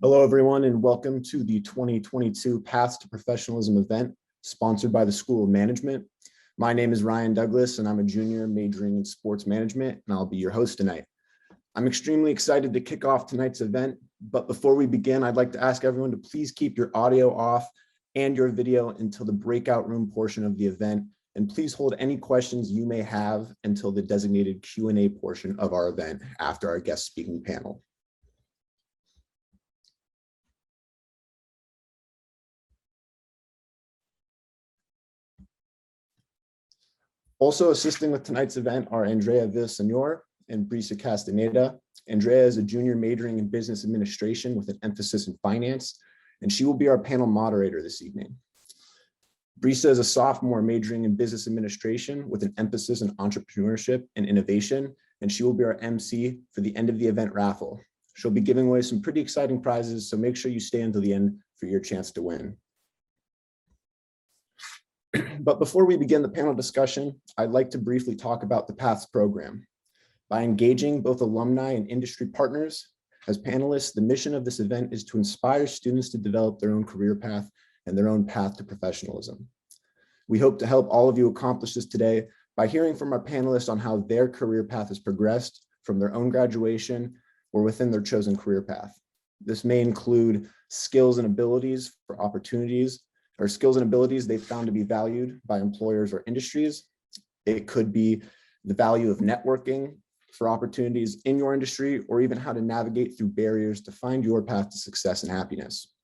Hello, everyone, and welcome to the 2022 Paths to Professionalism event sponsored by the School of Management. My name is Ryan Douglas, and I'm a junior majoring in sports management, and I'll be your host tonight. I'm extremely excited to kick off tonight's event, but before we begin, I'd like to ask everyone to please keep your audio off and your video until the breakout room portion of the event, and please hold any questions you may have until the designated Q&A portion of our event after our guest speaking panel. Also assisting with tonight's event are Andrea Villasenor and Brissa Castaneda. Andrea is a junior majoring in business administration with an emphasis in finance, and she will be our panel moderator this evening. Brissa is a sophomore majoring in business administration with an emphasis in entrepreneurship and innovation, and she will be our MC for the end of the event raffle. She'll be giving away some pretty exciting prizes, so make sure you stay until the end for your chance to win. But before we begin the panel discussion, I'd like to briefly talk about the Paths program. By engaging both alumni and industry partners, as panelists, the mission of this event is to inspire students to develop their own career path and their own path to professionalism. We hope to help all of you accomplish this today by hearing from our panelists on how their career path has progressed from their own graduation or within their chosen career path. This may include skills and abilities for opportunities, or skills and abilities they've found to be valued by employers or industries. It could be the value of networking for opportunities in your industry, or even how to navigate through barriers to find your path to success and happiness.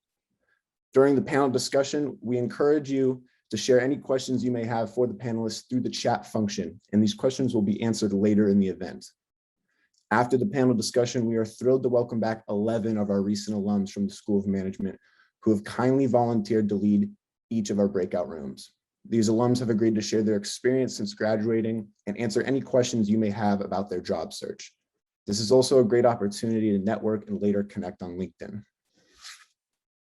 During the panel discussion, we encourage you to share any questions you may have for the panelists through the chat function, and these questions will be answered later in the event. After the panel discussion, we are thrilled to welcome back 11 of our recent alums from the School of Management who have kindly volunteered to lead each of our breakout rooms. These alums have agreed to share their experience since graduating and answer any questions you may have about their job search. This is also a great opportunity to network and later connect on LinkedIn.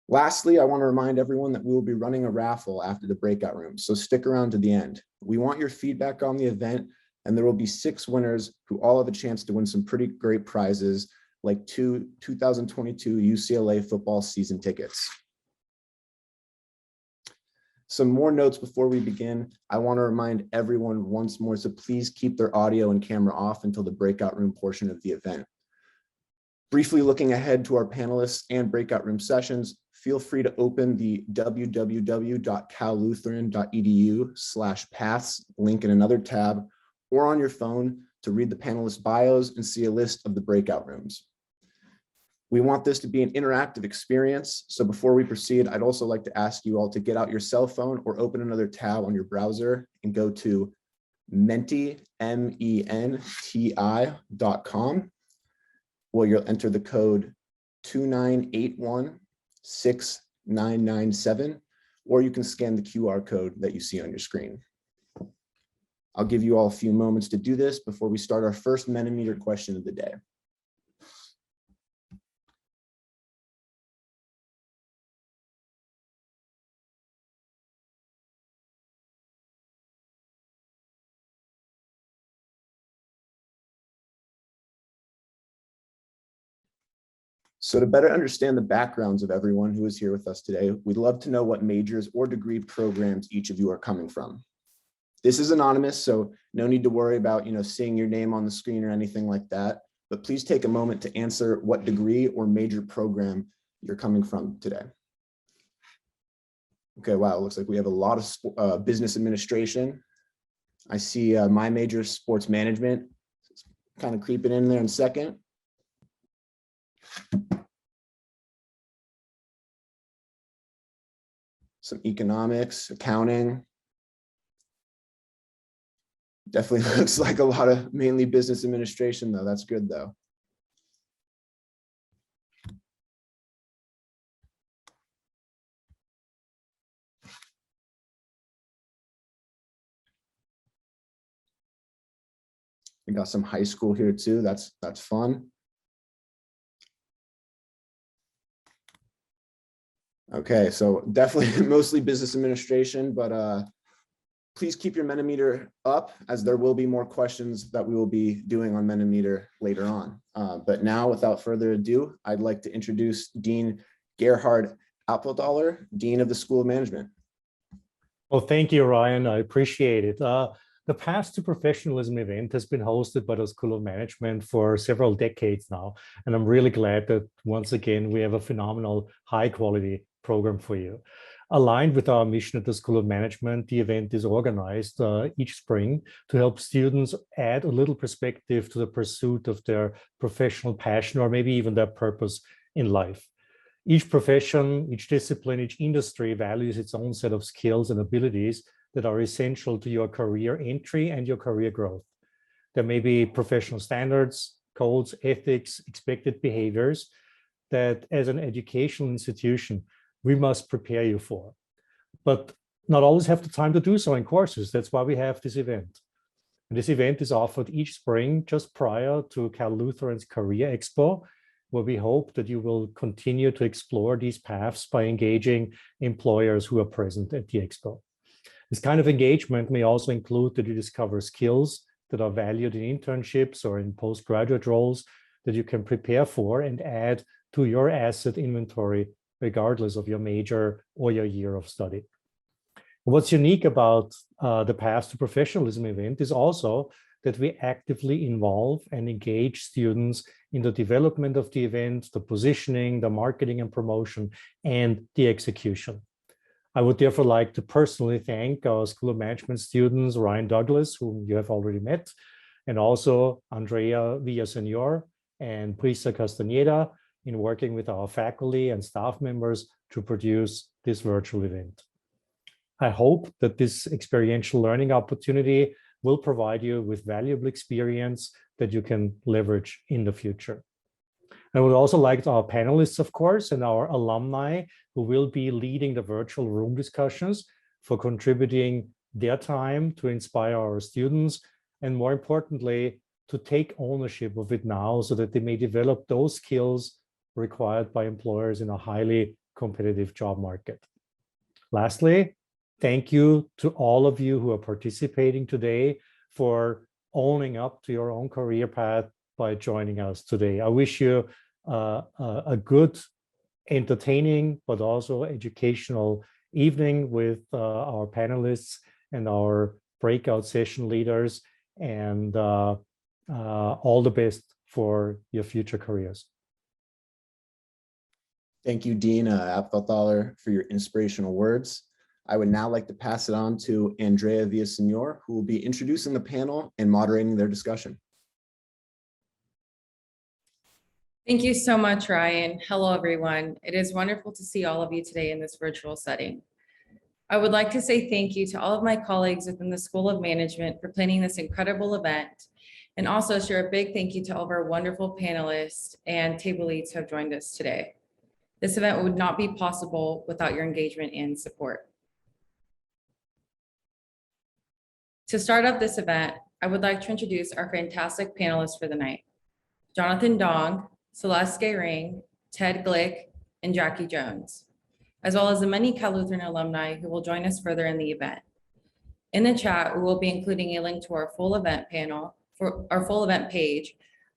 Lastly, I want to remind everyone that we will be running a raffle after the breakout rooms, so stick around to the end. We want your feedback on the event, and there will be 6 winners who all have a chance to win some pretty great prizes, like 2 2022 UCLA football season tickets. Some more notes before we begin. I want to remind everyone once more to please keep their audio and camera off until the breakout room portion of the event. Briefly looking ahead to our panelists and breakout room sessions, feel free to open the www.callutheran.edu/paths link in another tab, or on your phone to read the panelist bios and see a list of the breakout rooms. We want this to be an interactive experience. So before we proceed, I'd also like to ask you all to get out your cell phone or open another tab on your browser and go to menti, MENTI.com, where you'll enter the code 298169997, or you can scan the QR code that you see on your screen. I'll give you all a few moments to do this before we start our first Mentimeter question of the day. So to better understand the backgrounds of everyone who is here with us today, we'd love to know what majors or degree programs each of you are coming from. This is anonymous, so no need to worry about seeing your name on the screen or anything like that, but please take a moment to answer what degree or major program you're coming from today. Okay, wow, it looks like we have a lot of business administration. I see my major is sports management. It's kind of creeping in there in second. Some economics, accounting. Definitely looks like a lot of mainly business administration though. That's good though. We got some high school here too. That's fun. Okay, so definitely mostly business administration, but please keep your Mentimeter up, as there will be more questions that we will be doing on Mentimeter later on. But now, without further ado, I'd like to introduce Dean Gerhard Apfelthaler, Dean of the School of Management. Well, thank you, Ryan. I appreciate it. The Path to Professionalism event has been hosted by the School of Management for several decades now, and I'm really glad that once again we have a phenomenal, high-quality program for you. Aligned with our mission at the School of Management, the event is organized each spring to help students add a little perspective to the pursuit of their professional passion or maybe even their purpose in life. Each profession, each discipline, each industry values its own set of skills and abilities that are essential to your career entry and your career growth. There may be professional standards, codes, ethics, expected behaviors that as an educational institution, we must prepare you for, but not always have the time to do so in courses. That's why we have this event. And this event is offered each spring just prior to Cal Lutheran's Career Expo, where we hope that you will continue to explore these paths by engaging employers who are present at the expo. This kind of engagement may also include that you discover skills that are valued in internships or in postgraduate roles that you can prepare for and add to your asset inventory regardless of your major or your year of study. What's unique about the Path to Professionalism event is also that we actively involve and engage students in the development of the event, the positioning, the marketing and promotion, and the execution. I would therefore like to personally thank our School of Management students, Ryan Douglas, whom you have already met, and also Andrea Villasenor and Brissa Castaneda, in working with our faculty and staff members to produce this virtual event. I hope that this experiential learning opportunity will provide you with valuable experience that you can leverage in the future. I would also like our panelists, of course, and our alumni who will be leading the virtual room discussions for contributing their time to inspire our students, and more importantly, to take ownership of it now so that they may develop those skills required by employers in a highly competitive job market. Lastly, thank you to all of you who are participating today for owning up to your own career path by joining us today. I wish you a good, entertaining, but also educational evening with our panelists and our breakout session leaders, and all the best for your future careers. Thank you, Dean Apfelthaler, for your inspirational words. I would now like to pass it on to Andrea Villasenor, who will be introducing the panel and moderating their discussion. Thank you so much, Ryan. Hello, everyone. It is wonderful to see all of you today in this virtual setting. I would like to say thank you to all of my colleagues within the School of Management for planning this incredible event, and also share a big thank you to all of our wonderful panelists and table leads who have joined us today. This event would not be possible without your engagement and support. To start up this event, I would like to introduce our fantastic panelists for the night: Jonathan Dong, Celeste Gehring, Ted Glick, and Jackie Jones, as well as the many Cal Lutheran alumni who will join us further in the event. In the chat, we will be including a link to our full event panel, for our full event page,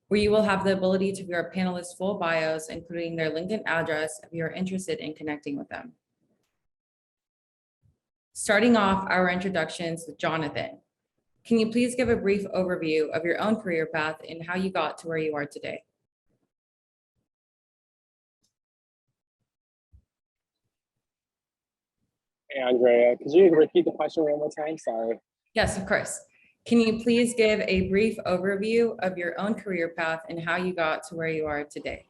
where you will have the ability to view our panelists' full bios, including their LinkedIn address if you are interested in connecting with them. Starting off our introductions with Jonathan. Can you please give a brief overview of your own career path and how you got to where you are today? Hey, Andrea, could you repeat the question one more time? Sorry. Yes, of course. Can you please give a brief overview of your own career path and how you got to where you are today?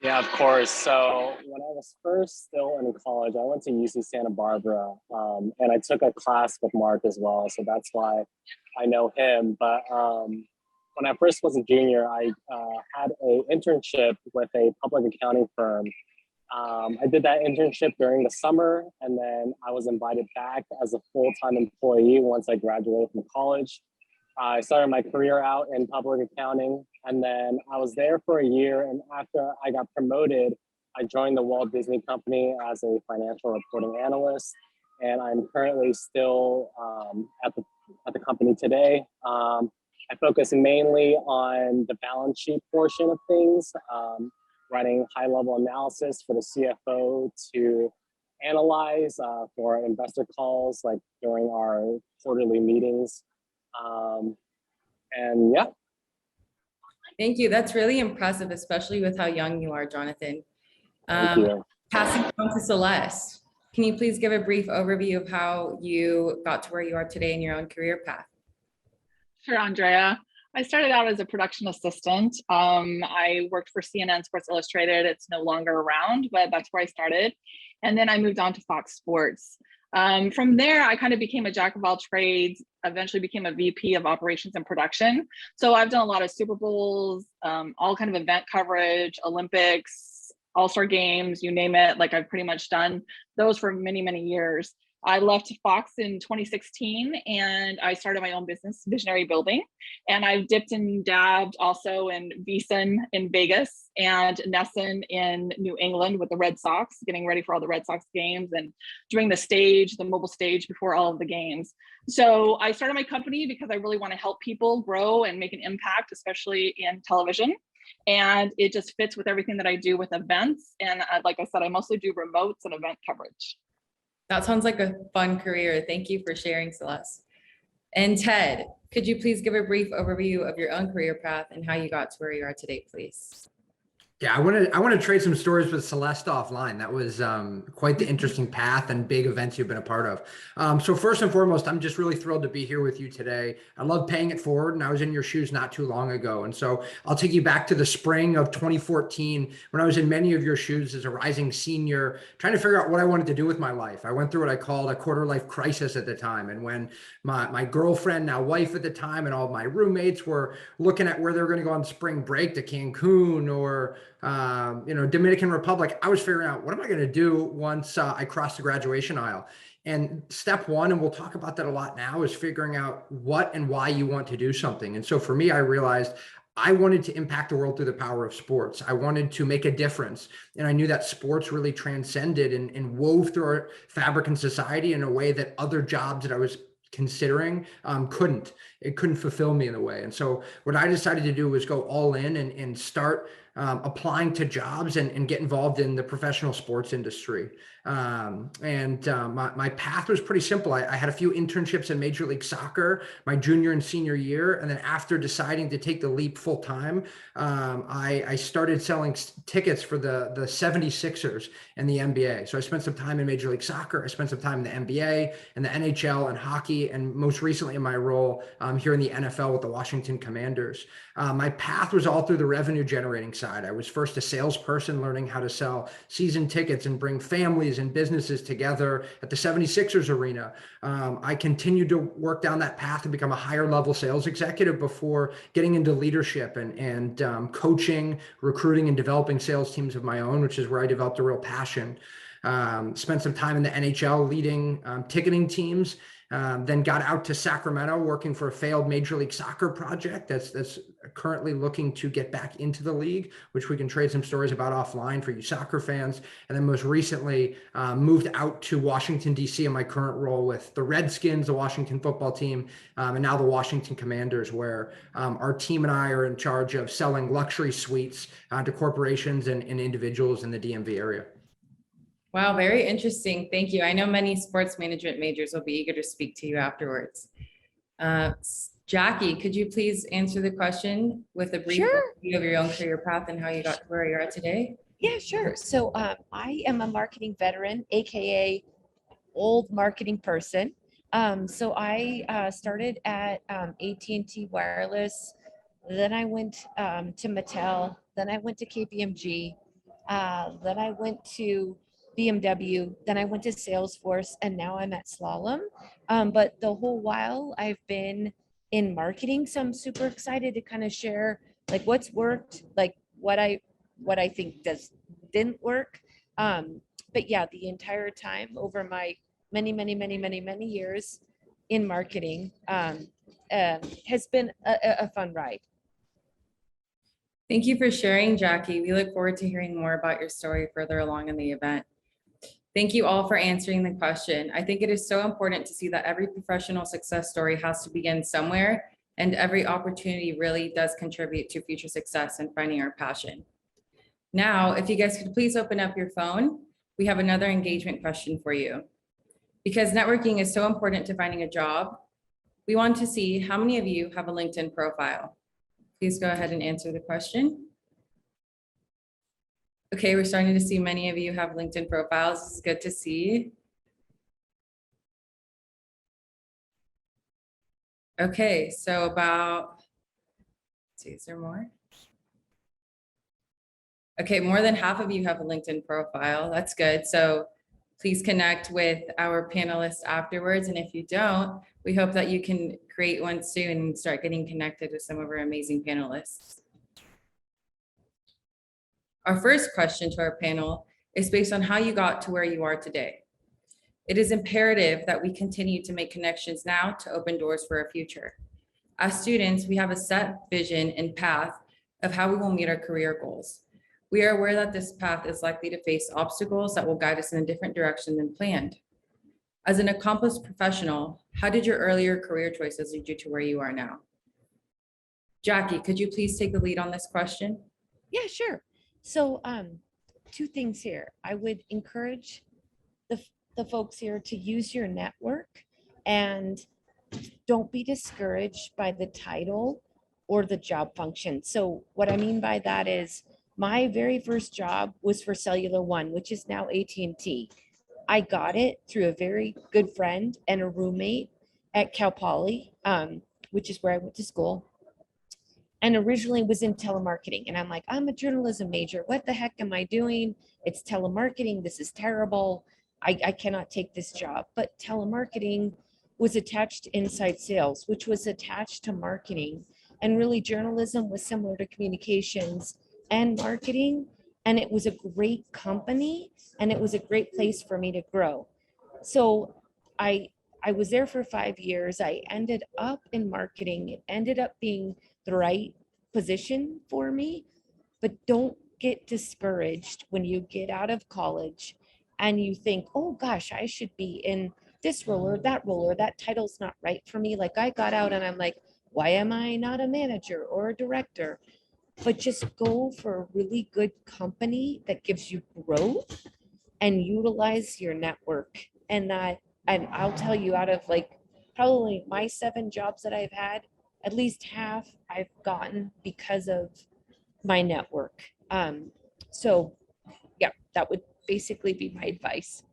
Yeah, of course. So when I was first still in college, I went to UC Santa Barbara, and I took a class with Mark as well. So that's why I know him. But when I first was a junior, I had an internship with a public accounting firm. I did that internship during the summer, and then I was invited back as a full-time employee once I graduated from college. I started my career out in public accounting, and then I was there for a year, and after I got promoted, I joined the Walt Disney Company as a financial reporting analyst. and I'm currently still at the company today. I focus mainly on the balance sheet portion of things, running high-level analysis for the CFO to analyze for investor calls, like during our quarterly meetings. And yeah. Thank you. That's really impressive, especially with how young you are, Jonathan. Thank you. Passing on to Celeste. Can you please give a brief overview of how you got to where you are today in your own career path? Sure, Andrea. I started out as a production assistant. I worked for CNN Sports Illustrated. It's no longer around, but that's where I started. And then I moved on to Fox Sports. From there, I kind of became a jack of all trades, eventually became a VP of operations and production. So I've done a lot of Super Bowls, all kind of event coverage, Olympics, All-Star games, you name it. Like I've pretty much done those for many, many years. I left Fox in 2016 and I started my own business, Visionary Building. And I've dipped and dabbed also in VSiN in Vegas and Nesson in New England with the Red Sox, getting ready for all the Red Sox games and doing the mobile stage before all of the games. So I started my company because I really want to help people grow and make an impact, especially in television. And it just fits with everything that I do with events. And like I said, I mostly do remotes and event coverage. That sounds like a fun career. Thank you for sharing, Celeste. And Ted, could you please give a brief overview of your own career path and how you got to where you are today, please? Yeah, I want to trade some stories with Celeste offline. That was quite the interesting path and big events you've been a part of. So first and foremost, I'm just really thrilled to be here with you today. I love paying it forward, and I was in your shoes not too long ago. And so I'll take you back to the spring of 2014 when I was in many of your shoes as a rising senior, trying to figure out what I wanted to do with my life. I went through what I called a quarter-life crisis at the time. And when my girlfriend, now wife at the time, and all of my roommates were looking at where they were going to go on spring break to Cancun or Dominican Republic, I was figuring out what am I going to do once I cross the graduation aisle. And step one, and we'll talk about that a lot now, is figuring out what and why you want to do something. And so for me, I realized I wanted to impact the world through the power of sports. I wanted to make a difference. And I knew that sports really transcended and wove through our fabric and society in a way that other jobs that I was considering couldn't. It couldn't fulfill me in a way. And so what I decided to do was go all in and start applying to jobs and get involved in the professional sports industry. My path was pretty simple. I had a few internships in Major League Soccer my junior and senior year. And then after deciding to take the leap full time, I started selling tickets for the 76ers and the NBA. So I spent some time in Major League Soccer. I spent some time in the NBA and the NHL and hockey, and most recently in my role here in the NFL with the Washington Commanders. My path was all through the revenue generating side. I was first a salesperson learning how to sell season tickets and bring families and businesses together at the 76ers arena. I continued to work down that path to become a higher level sales executive before getting into leadership and coaching, recruiting, and developing sales teams of my own, which is where I developed a real passion. Spent some time in the NHL leading ticketing teams. Then got out to Sacramento working for a failed Major League Soccer project that's currently looking to get back into the league, which we can trade some stories about offline for you soccer fans. And then most recently moved out to Washington, D.C. in my current role with the Redskins, the Washington football team, and now the Washington Commanders, where our team and I are in charge of selling luxury suites to corporations and individuals in the DMV area. Wow, very interesting. Thank you. I know many sports management majors will be eager to speak to you afterwards. Jackie, could you please answer the question with a brief overview of your own career path and how you got to where you are today? Yeah, sure. So I am a marketing veteran, AKA old marketing person. So I started at AT&T Wireless. Then I went to Mattel. Then I went to KPMG. Then I went to BMW, then I went to Salesforce, and now I'm at Slalom. But the whole while I've been in marketing, so I'm super excited to kind of share like what's worked, like what I think didn't work. But yeah, the entire time over my many years in marketing has been a fun ride. Thank you for sharing, Jackie. We look forward to hearing more about your story further along in the event. Thank you all for answering the question. I think it is so important to see that every professional success story has to begin somewhere, and every opportunity really does contribute to future success and finding our passion. Now, if you guys could please open up your phone, we have another engagement question for you. Because networking is so important to finding a job, we want to see how many of you have a LinkedIn profile. Please go ahead and answer the question. Okay, we're starting to see many of you have LinkedIn profiles. It's good to see. Okay, so about, let's see, is there more? Okay, more than half of you have a LinkedIn profile. That's good. So please connect with our panelists afterwards. And if you don't, we hope that you can create one soon and start getting connected with some of our amazing panelists. Our first question to our panel is based on how you got to where you are today. It is imperative that we continue to make connections now to open doors for our future. As students, we have a set vision and path of how we will meet our career goals. We are aware that this path is likely to face obstacles that will guide us in a different direction than planned. As an accomplished professional, how did your earlier career choices lead you to where you are now? Jackie, could you please take the lead on this question? Yeah, sure. So two things here. I would encourage the folks here to use your network, and don't be discouraged by the title or the job function. So what I mean by that is my very first job was for Cellular One, which is now AT&T. I got it through a very good friend and a roommate at Cal Poly, which is where I went to school, and originally was in telemarketing. And I'm like, I'm a journalism major. What the heck am I doing? It's telemarketing. This is terrible. I cannot take this job. But telemarketing was attached to inside sales, which was attached to marketing. And really journalism was similar to communications and marketing. And it was a great company, and it was a great place for me to grow. So I was there for 5 years. I ended up in marketing. It ended up being the right position for me, but don't get discouraged when you get out of college and you think, oh gosh, I should be in this role or that title's not right for me. Like I got out and I'm like, why am I not a manager or a director? But just go for a really good company that gives you growth and utilize your network. And I'll tell you, out of like probably my 7 jobs that I've had, at least half I've gotten because of my network. So yeah, that would basically be my advice.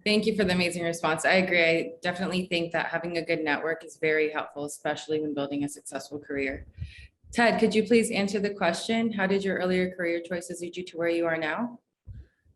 Thank you for the amazing response. I agree. I definitely think that having a good network is very helpful, especially when building a successful career. Ted, could you please answer the question? How did your earlier career choices lead you to where you are now?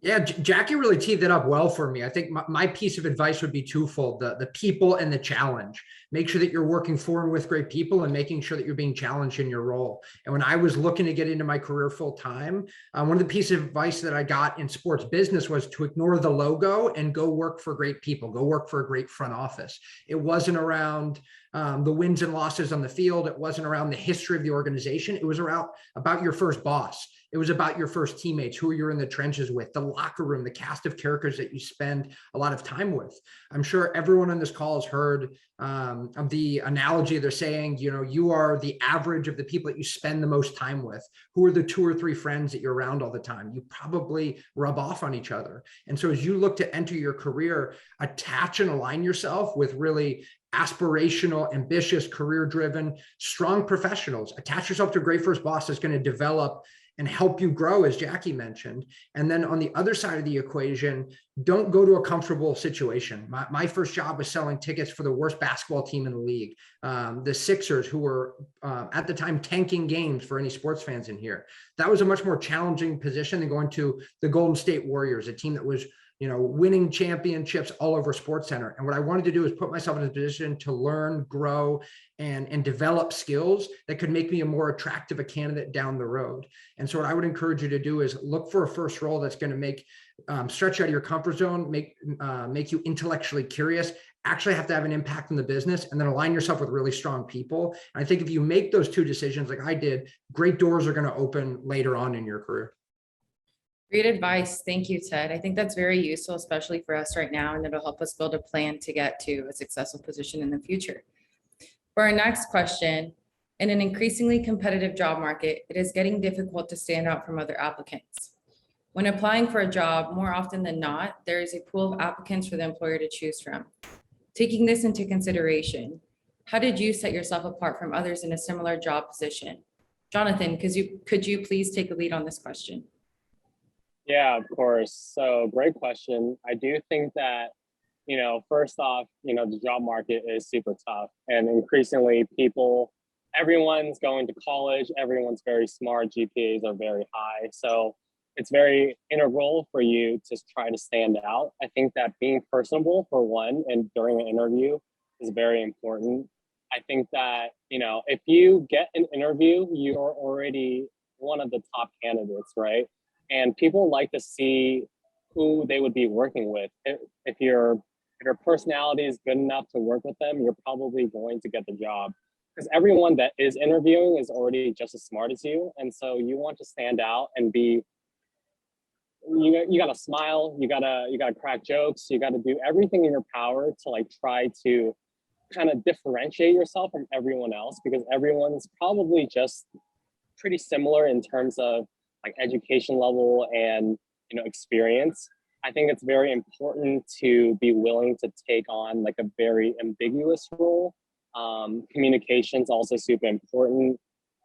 Yeah, Jackie really teed that up well for me. I think my piece of advice would be twofold: the people and the challenge. Make sure that you're working for and with great people, and making sure that you're being challenged in your role. And when I was looking to get into my career full time, one of the pieces of advice that I got in sports business was to ignore the logo and go work for great people, go work for a great front office. It wasn't around the wins and losses on the field. It wasn't around the history of the organization. It was about your first boss. It was about your first teammates, who you're in the trenches with, the locker room, the cast of characters that you spend a lot of time with. I'm sure everyone on this call has heard of the analogy. They're saying, you are the average of the people that you spend the most time with. Who are the 2 or 3 friends that you're around all the time? You probably rub off on each other. And so as you look to enter your career, attach and align yourself with really aspirational, ambitious, career-driven, strong professionals. Attach yourself to a great first boss that's going to develop and help you grow, as Jackie mentioned. And then on the other side of the equation, don't go to a comfortable situation. My first job was selling tickets for the worst basketball team in the league, the Sixers, who were at the time tanking games for any sports fans in here. That was a much more challenging position than going to the Golden State Warriors, a team that was winning championships all over SportsCenter. And what I wanted to do is put myself in a position to learn, grow, and develop skills that could make me a more attractive a candidate down the road. And so what I would encourage you to do is look for a first role that's going to make stretch out of your comfort zone, make you intellectually curious, actually have to have an impact on the business, and then align yourself with really strong people. And I think if you make those 2 decisions like I did, great doors are going to open later on in your career. Great advice. Thank you, Ted. I think that's very useful, especially for us right now, and it'll help us build a plan to get to a successful position in the future. For our next question, in an increasingly competitive job market, it is getting difficult to stand out from other applicants. When applying for a job, more often than not, there is a pool of applicants for the employer to choose from. Taking this into consideration, how did you set yourself apart from others in a similar job position? Jonathan, could you please take a lead on this question? Yeah, of course. So great question. I do think that, first off, the job market is super tough, and increasingly everyone's going to college, everyone's very smart, GPAs are very high. So it's very integral for you to try to stand out. I think that being personable, for one, and during an interview is very important. I think that, if you get an interview, you're already one of the top candidates, right? And people like to see who they would be working with. If your personality is good enough to work with them, you're probably going to get the job. Because everyone that is interviewing is already just as smart as you. And so you want to stand out and you gotta smile, you gotta crack jokes, you gotta do everything in your power to try to kind of differentiate yourself from everyone else, because everyone's probably just pretty similar in terms of education level and experience. I think it's very important to be willing to take on a very ambiguous role. Communication's also super important.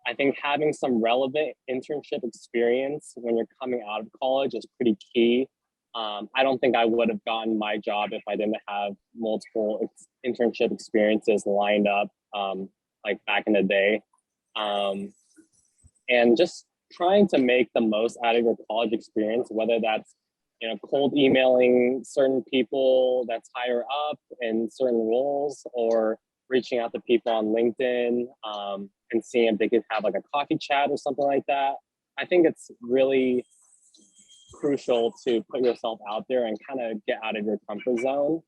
I think having some relevant internship experience when you're coming out of college is pretty key. I don't think I would have gotten my job if I didn't have multiple internship experiences lined up back in the day. And just trying to make the most out of your college experience, whether that's cold emailing certain people that's higher up in certain roles, or reaching out to people on LinkedIn and seeing if they could have a coffee chat or something like that. I think it's really crucial to put yourself out there and kind of get out of your comfort zone.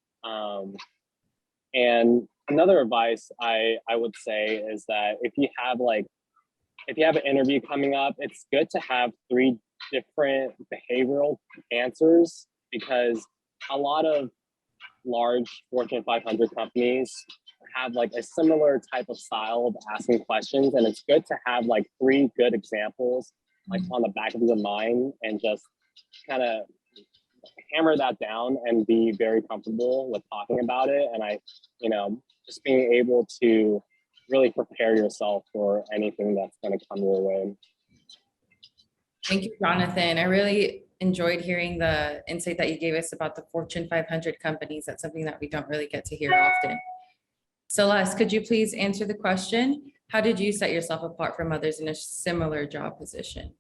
And another advice I would say is that if you have an interview coming up, it's good to have 3 different behavioral answers, because a lot of large Fortune 500 companies have a similar type of style of asking questions, and it's good to have 3 good examples on the back of your mind, and just kind of hammer that down and be very comfortable with talking about it. And just being able to really prepare yourself for anything that's going to come your way. Thank you, Jonathan. I really enjoyed hearing the insight that you gave us about the Fortune 500 companies. That's something that we don't really get to hear often. Celeste, could you please answer the question? How did you set yourself apart from others in a similar job position?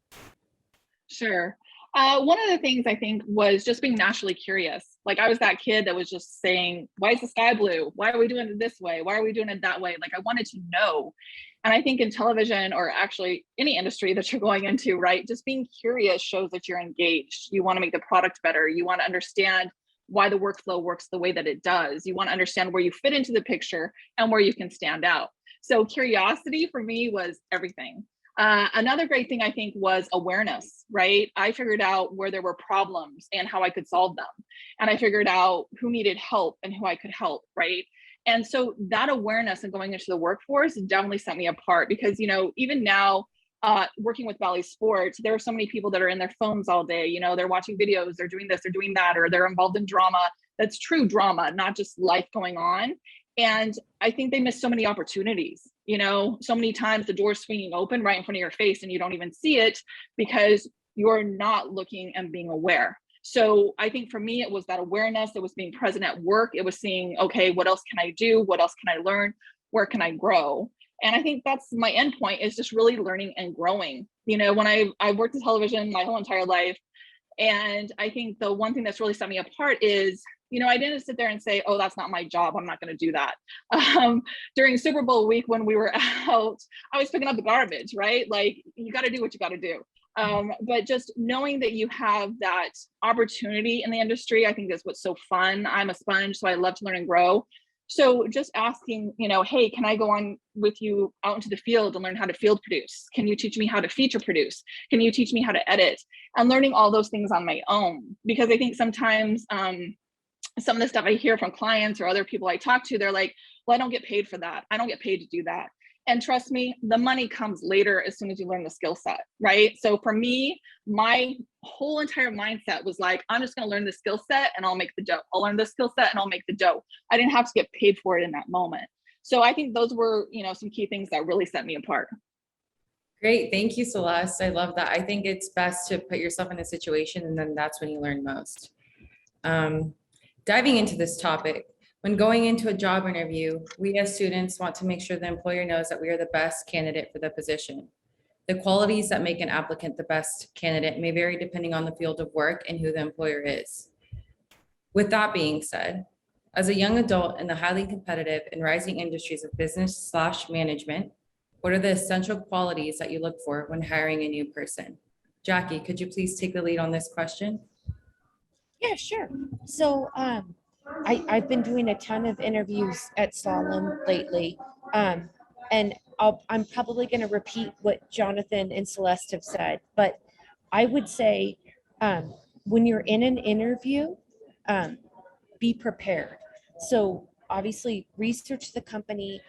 Sure. One of the things I think was just being naturally curious. I was that kid that was just saying, why is the sky blue? Why are we doing it this way? Why are we doing it that way? I wanted to know. And I think in television, or actually any industry that you're going into, right, just being curious shows that you're engaged. You want to make the product better. You want to understand why the workflow works the way that it does. You want to understand where you fit into the picture and where you can stand out. So curiosity for me was everything. Another great thing I think was awareness, right? I figured out where there were problems and how I could solve them. And I figured out who needed help and who I could help, right? And so that awareness and going into the workforce definitely set me apart, because, even now, working with Valley Sports, there are so many people that are in their phones all day. They're watching videos, they're doing this, they're doing that, or they're involved in drama. That's true drama, not just life going on. And I think they miss so many opportunities. So many times the door's swinging open right in front of your face and you don't even see it because you're not looking and being aware. So I think for me, it was that awareness. It was being present at work. It was seeing, okay, what else can I do? What else can I learn? Where can I grow? And I think that's my end point, is just really learning and growing. When I worked in television my whole entire life, and I think the one thing that's really set me apart is, I didn't sit there and say, oh, that's not my job, I'm not going to do that. During Super Bowl week, when we were out, I was picking up the garbage, right? You got to do what you got to do. But just knowing that you have that opportunity in the industry, I think is what's so fun. I'm a sponge, so I love to learn and grow. So just asking, hey, can I go on with you out into the field and learn how to field produce? Can you teach me how to feature produce? Can you teach me how to edit? And learning all those things on my own. Because I think sometimes some of the stuff I hear from clients or other people I talk to, they're like, well, I don't get paid for that. I don't get paid to do that. And trust me, the money comes later as soon as you learn the skill set, right? So for me, my whole entire mindset was like, I'm just going to learn the skill set and I'll make the dough. I'll learn the skill set and I'll make the dough. I didn't have to get paid for it in that moment. So I think those were, some key things that really set me apart. Great. Thank you, Celeste. I love that. I think it's best to put yourself in a situation and then that's when you learn most. Diving into this topic, when going into a job interview, we as students want to make sure the employer knows that we are the best candidate for the position. The qualities that make an applicant the best candidate may vary depending on the field of work and who the employer is. With that being said, as a young adult in the highly competitive and rising industries of business/management, what are the essential qualities that you look for when hiring a new person? Jackie, could you please take the lead on this question? Yeah, sure. So I've been doing a ton of interviews at Slalom lately. And I'm probably going to repeat what Jonathan and Celeste have said, but I would say when you're in an interview, be prepared. So obviously research the company,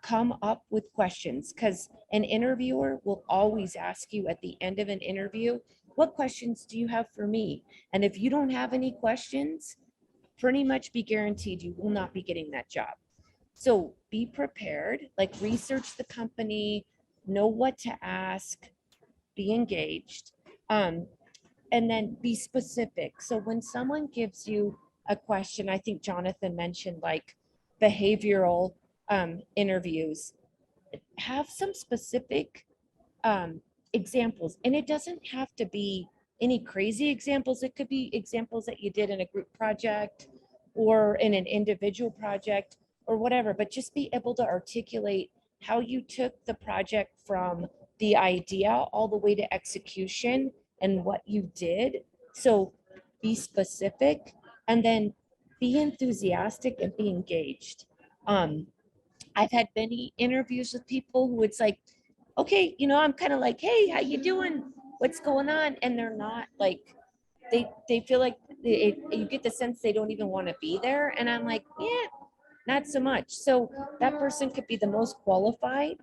come up with questions, because an interviewer will always ask you at the end of an interview, what questions do you have for me? And if you don't have any questions, pretty much be guaranteed you will not be getting that job. So be prepared, like research the company, know what to ask, be engaged, and then be specific. So when someone gives you a question, I think Jonathan mentioned like behavioral interviews, have some specific examples. And it doesn't have to be any crazy examples. It could be examples that you did in a group project or in an individual project or whatever, but just be able to articulate how you took the project from the idea all the way to execution and what you did. So be specific and then be enthusiastic and be engaged. I've had many interviews with people who it's like, okay, I'm kind of like, hey, how you doing? What's going on? And they're not like, they feel like you get the sense they don't even want to be there. And I'm like, yeah, not so much. So that person could be the most qualified,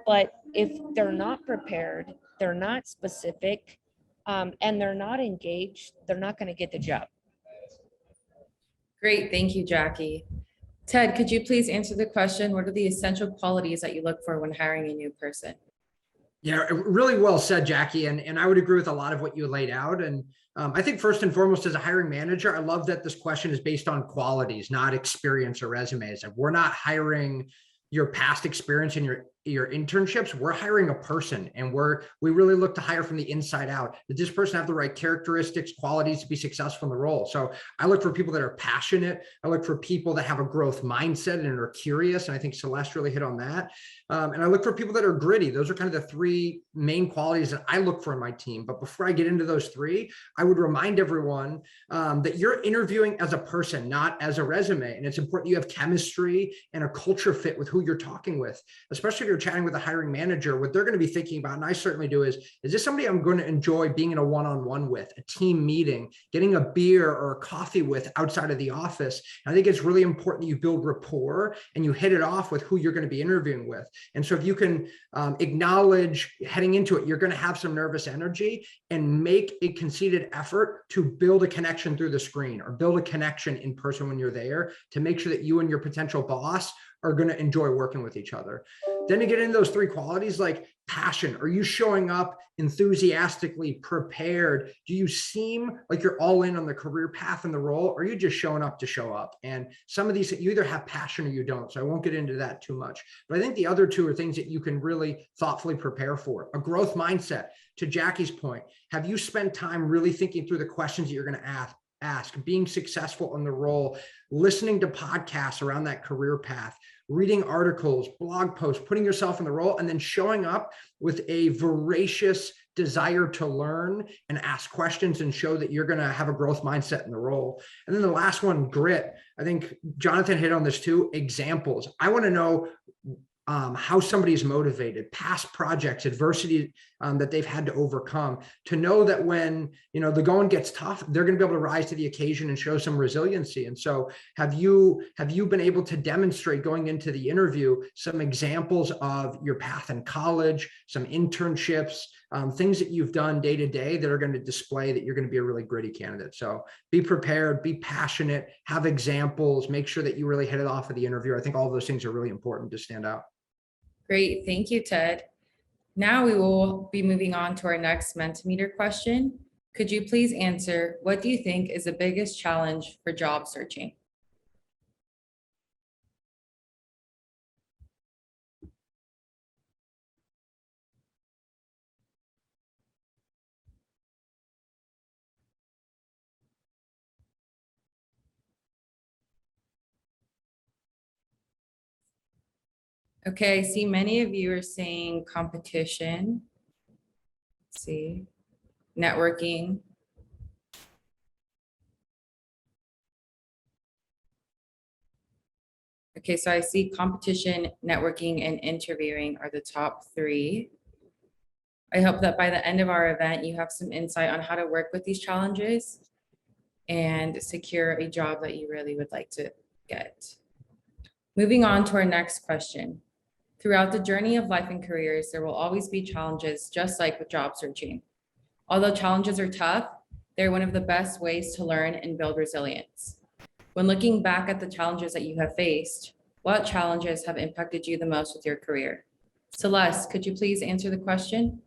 but if they're not prepared, they're not specific, and they're not engaged, they're not going to get the job. Great. Thank you, Jackie. Ted, could you please answer the question? What are the essential qualities that you look for when hiring a new person? Yeah, really well said, Jackie. And I would agree with a lot of what you laid out. And I think first and foremost, as a hiring manager, I love that this question is based on qualities, not experience or resumes. Like, we're not hiring your past experience and your internships. We're hiring a person, and we really look to hire from the inside out. Does this person have the right characteristics, qualities to be successful in the role? So I look for people that are passionate. I look for people that have a growth mindset and are curious. And I think Celeste really hit on that. And I look for people that are gritty. Those are kind of the three main qualities that I look for in my team. But before I get into those three, I would remind everyone that you're interviewing as a person, not as a resume. And it's important you have chemistry and a culture fit with who you're talking with, especially if you're chatting with a hiring manager. What they're going to be thinking about, and I certainly do, is this somebody I'm going to enjoy being in a one-on-one with, a team meeting, getting a beer or a coffee with outside of the office? And I think it's really important that you build rapport and you hit it off with who you're going to be interviewing with. And so if you can acknowledge heading into it, you're going to have some nervous energy, and make a conceited effort to build a connection through the screen or build a connection in person when you're there, to make sure that you and your potential boss are going to enjoy working with each other. Then to get into those three qualities, like passion. Are you showing up enthusiastically prepared? Do you seem like you're all in on the career path and the role? Or are you just showing up to show up? And some of these, you either have passion or you don't. So I won't get into that too much. But I think the other two are things that you can really thoughtfully prepare for. A growth mindset. To Jackie's point, have you spent time really thinking through the questions that you're going to ask, being successful in the role, listening to podcasts around that career path, reading articles, blog posts, putting yourself in the role, and then showing up with a voracious desire to learn and ask questions and show that you're going to have a growth mindset in the role. And then the last one, grit. I think Jonathan hit on this too, examples. I want to know how somebody's motivated, past projects, adversity that they've had to overcome, to know that when, you know, the going gets tough, they're going to be able to rise to the occasion and show some resiliency. And so have you been able to demonstrate going into the interview some examples of your path in college, some internships, things that you've done day to day that are going to display that you're going to be a really gritty candidate? So be prepared, be passionate, have examples, make sure that you really hit it off of the interview. I think all of those things are really important to stand out. Great, thank you, Ted. Now we will be moving on to our next Mentimeter question. Could you please answer, what do you think is the biggest challenge for job searching? Okay, I see many of you are saying competition. Let's see, networking. Okay, so I see competition, networking, and interviewing are the top three. I hope that by the end of our event, you have some insight on how to work with these challenges and secure a job that you really would like to get. Moving on to our next question. Throughout the journey of life and careers, there will always be challenges, just like with job searching. Although challenges are tough, they're one of the best ways to learn and build resilience. When looking back at the challenges that you have faced, what challenges have impacted you the most with your career? Celeste, could you please answer the question?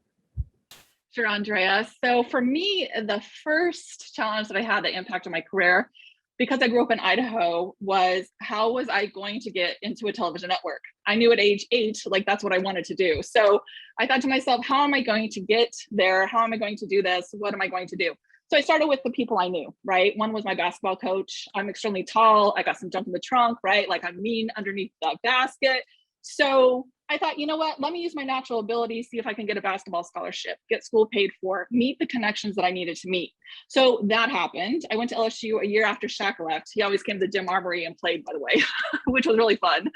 Sure, Andrea. So for me, the first challenge that I had that impacted my career, because I grew up in Idaho, was how was I going to get into a television network? I knew at age 8, like that's what I wanted to do. So I thought to myself, how am I going to get there? How am I going to do this? What am I going to do? So I started with the people I knew, right? One was my basketball coach. I'm extremely tall. I got some jump in the trunk, right? Like I'm mean underneath the basket. So I thought, you know what, let me use my natural ability, see if I can get a basketball scholarship, get school paid for, meet the connections that I needed to meet. So that happened. I went to LSU a year after Shaq left. He always came to Dim Armory and played, by the way, which was really fun.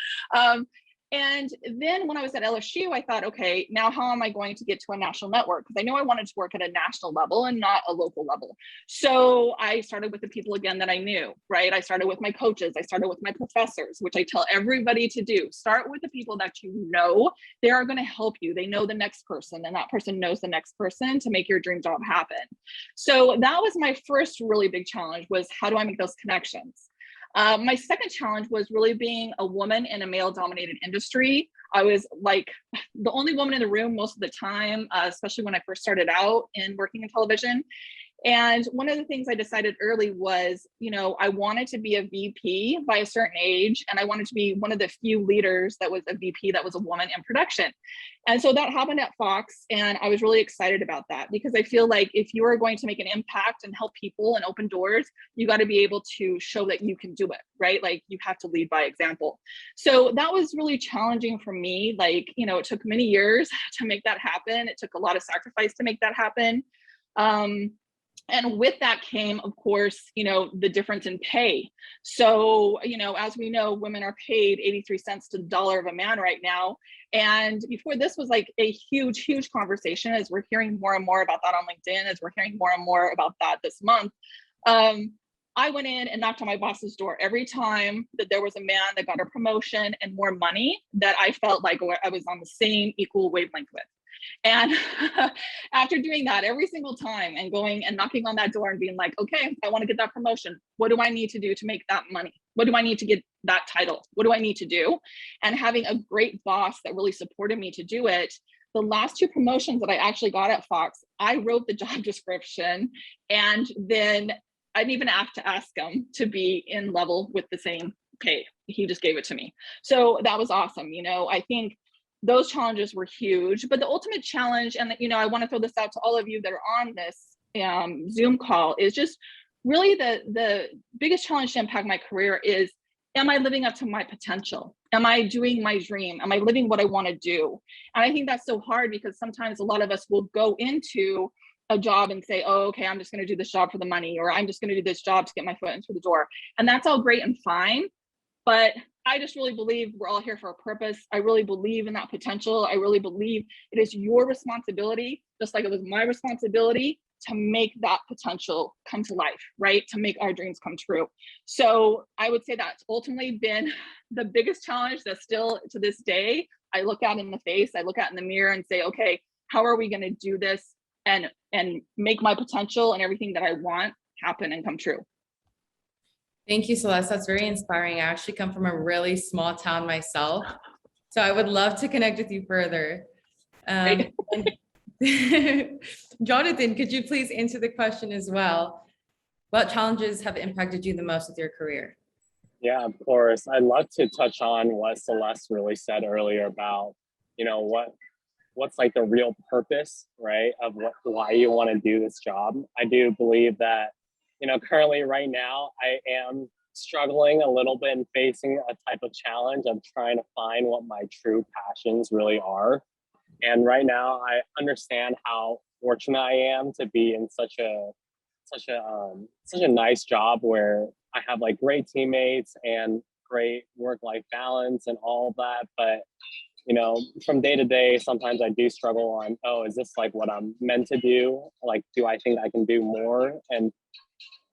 And then when I was at LSU, I thought, okay, now how am I going to get to a national network? Because I know I wanted to work at a national level and not a local level. So I started with the people again that I knew, right? I started with my coaches. I started with my professors, which I tell everybody to do. Start with the people that you know. They are going to help you. They know the next person, and that person knows the next person to make your dream job happen. So that was my first really big challenge, was how do I make those connections? My second challenge was really being a woman in a male-dominated industry. I was like the only woman in the room most of the time, especially when I first started out in working in television. And one of the things I decided early was, you know, I wanted to be a VP by a certain age, and I wanted to be one of the few leaders that was a VP that was a woman in production. And so that happened at Fox, and I was really excited about that, because I feel like if you are going to make an impact and help people and open doors, you got to be able to show that you can do it, right? Like you have to lead by example. So that was really challenging for me. Like, you know, it took many years to make that happen. It took a lot of sacrifice to make that happen. And with that came, of course, you know, the difference in pay. So, you know, as we know, women are paid 83 cents to the dollar of a man right now. And before this was like a huge, huge conversation, as we're hearing more and more about that on LinkedIn, as we're hearing more and more about that this month. I went in and knocked on my boss's door every time that there was a man that got a promotion and more money that I felt like I was on the same equal wavelength with. And after doing that every single time and going and knocking on that door and being like, okay, I want to get that promotion. What do I need to do to make that money? What do I need to get that title? What do I need to do? And having a great boss that really supported me to do it. The last 2 promotions that I actually got at Fox, I wrote the job description, and then I didn't even have to ask him to be in level with the same pay. He just gave it to me. So that was awesome. You know, I think those challenges were huge, but the ultimate challenge, and you know, I want to throw this out to all of you that are on this Zoom call, is just really the biggest challenge to impact my career is am I living up to my potential? Am I doing my dream? Am I living what I want to do? And I think that's so hard because sometimes a lot of us will go into a job and say, oh, okay, I'm just going to do this job for the money, or I'm just going to do this job to get my foot into the door. And that's all great and fine. But I just really believe we're all here for a purpose. I really believe in that potential. I really believe it is your responsibility, just like it was my responsibility, to make that potential come to life, right? To make our dreams come true. So I would say that's ultimately been the biggest challenge that still to this day, I look at in the face, I look at in the mirror and say, okay, how are we going to do this and make my potential and everything that I want happen and come true? Thank you, Celeste. That's very inspiring. I actually come from a really small town myself, so I would love to connect with you further. Jonathan, could you please answer the question as well? What challenges have impacted you the most with your career? Yeah, of course. I'd love to touch on what Celeste really said earlier about, you know, what's like the real purpose, right, of why you want to do this job. I do believe that, you know, currently right now, I am struggling a little bit and facing a type of challenge of trying to find what my true passions really are. And right now, I understand how fortunate I am to be in such a nice job where I have like great teammates and great work-life balance and all that. But you know, from day to day, sometimes I do struggle on, oh, is this like what I'm meant to do? Like, do I think I can do more? And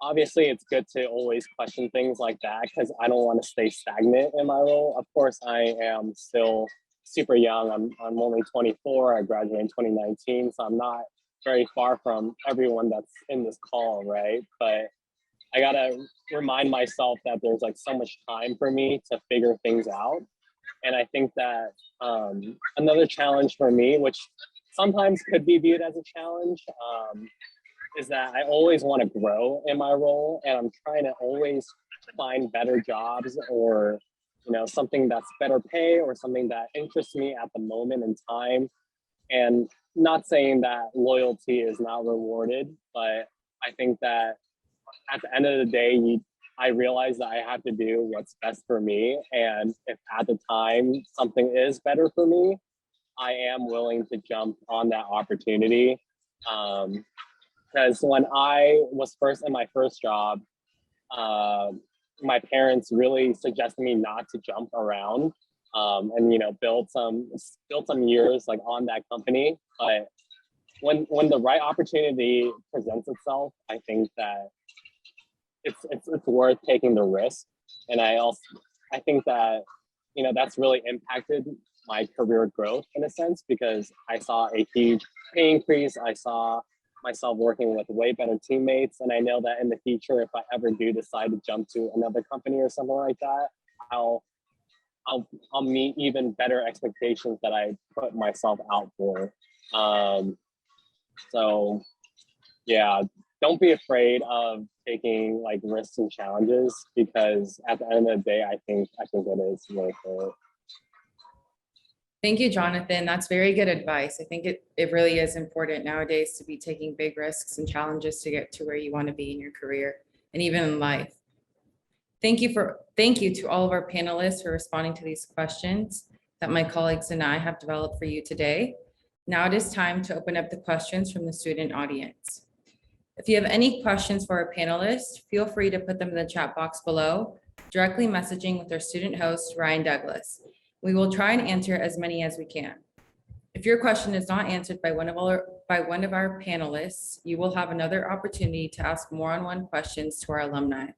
obviously, it's good to always question things like that because I don't want to stay stagnant in my role. Of course, I am still super young. I'm only 24. I graduated in 2019, so I'm not very far from everyone that's in this call, right? But I gotta remind myself that there's like so much time for me to figure things out. And I think that another challenge for me, which sometimes could be viewed as a challenge, is that I always want to grow in my role, and I'm trying to always find better jobs or, you know, something that's better pay or something that interests me at the moment in time. And not saying that loyalty is not rewarded, but I think that at the end of the day, I realize that I have to do what's best for me. And if at the time something is better for me, I am willing to jump on that opportunity. Because when I was first in my first job, my parents really suggested me not to jump around and, you know, build some years like on that company. But when the right opportunity presents itself, I think that it's worth taking the risk. And I think that, you know, that's really impacted my career growth in a sense, because I saw a huge pay increase. I saw myself working with way better teammates. And I know that in the future, if I ever do decide to jump to another company or something like that, I'll meet even better expectations that I put myself out for. So yeah, don't be afraid of taking like risks and challenges, because at the end of the day, I think it is worth it. Thank you, Jonathan. That's very good advice. I think it really is important nowadays to be taking big risks and challenges to get to where you want to be in your career and even in life. Thank you to all of our panelists for responding to these questions that my colleagues and I have developed for you today. Now it is time to open up the questions from the student audience. If you have any questions for our panelists, feel free to put them in the chat box below, directly messaging with our student host, Ryan Douglas. We will try and answer as many as we can. If your question is not answered by one of our panelists, you will have another opportunity to ask one-on-one questions to our alumni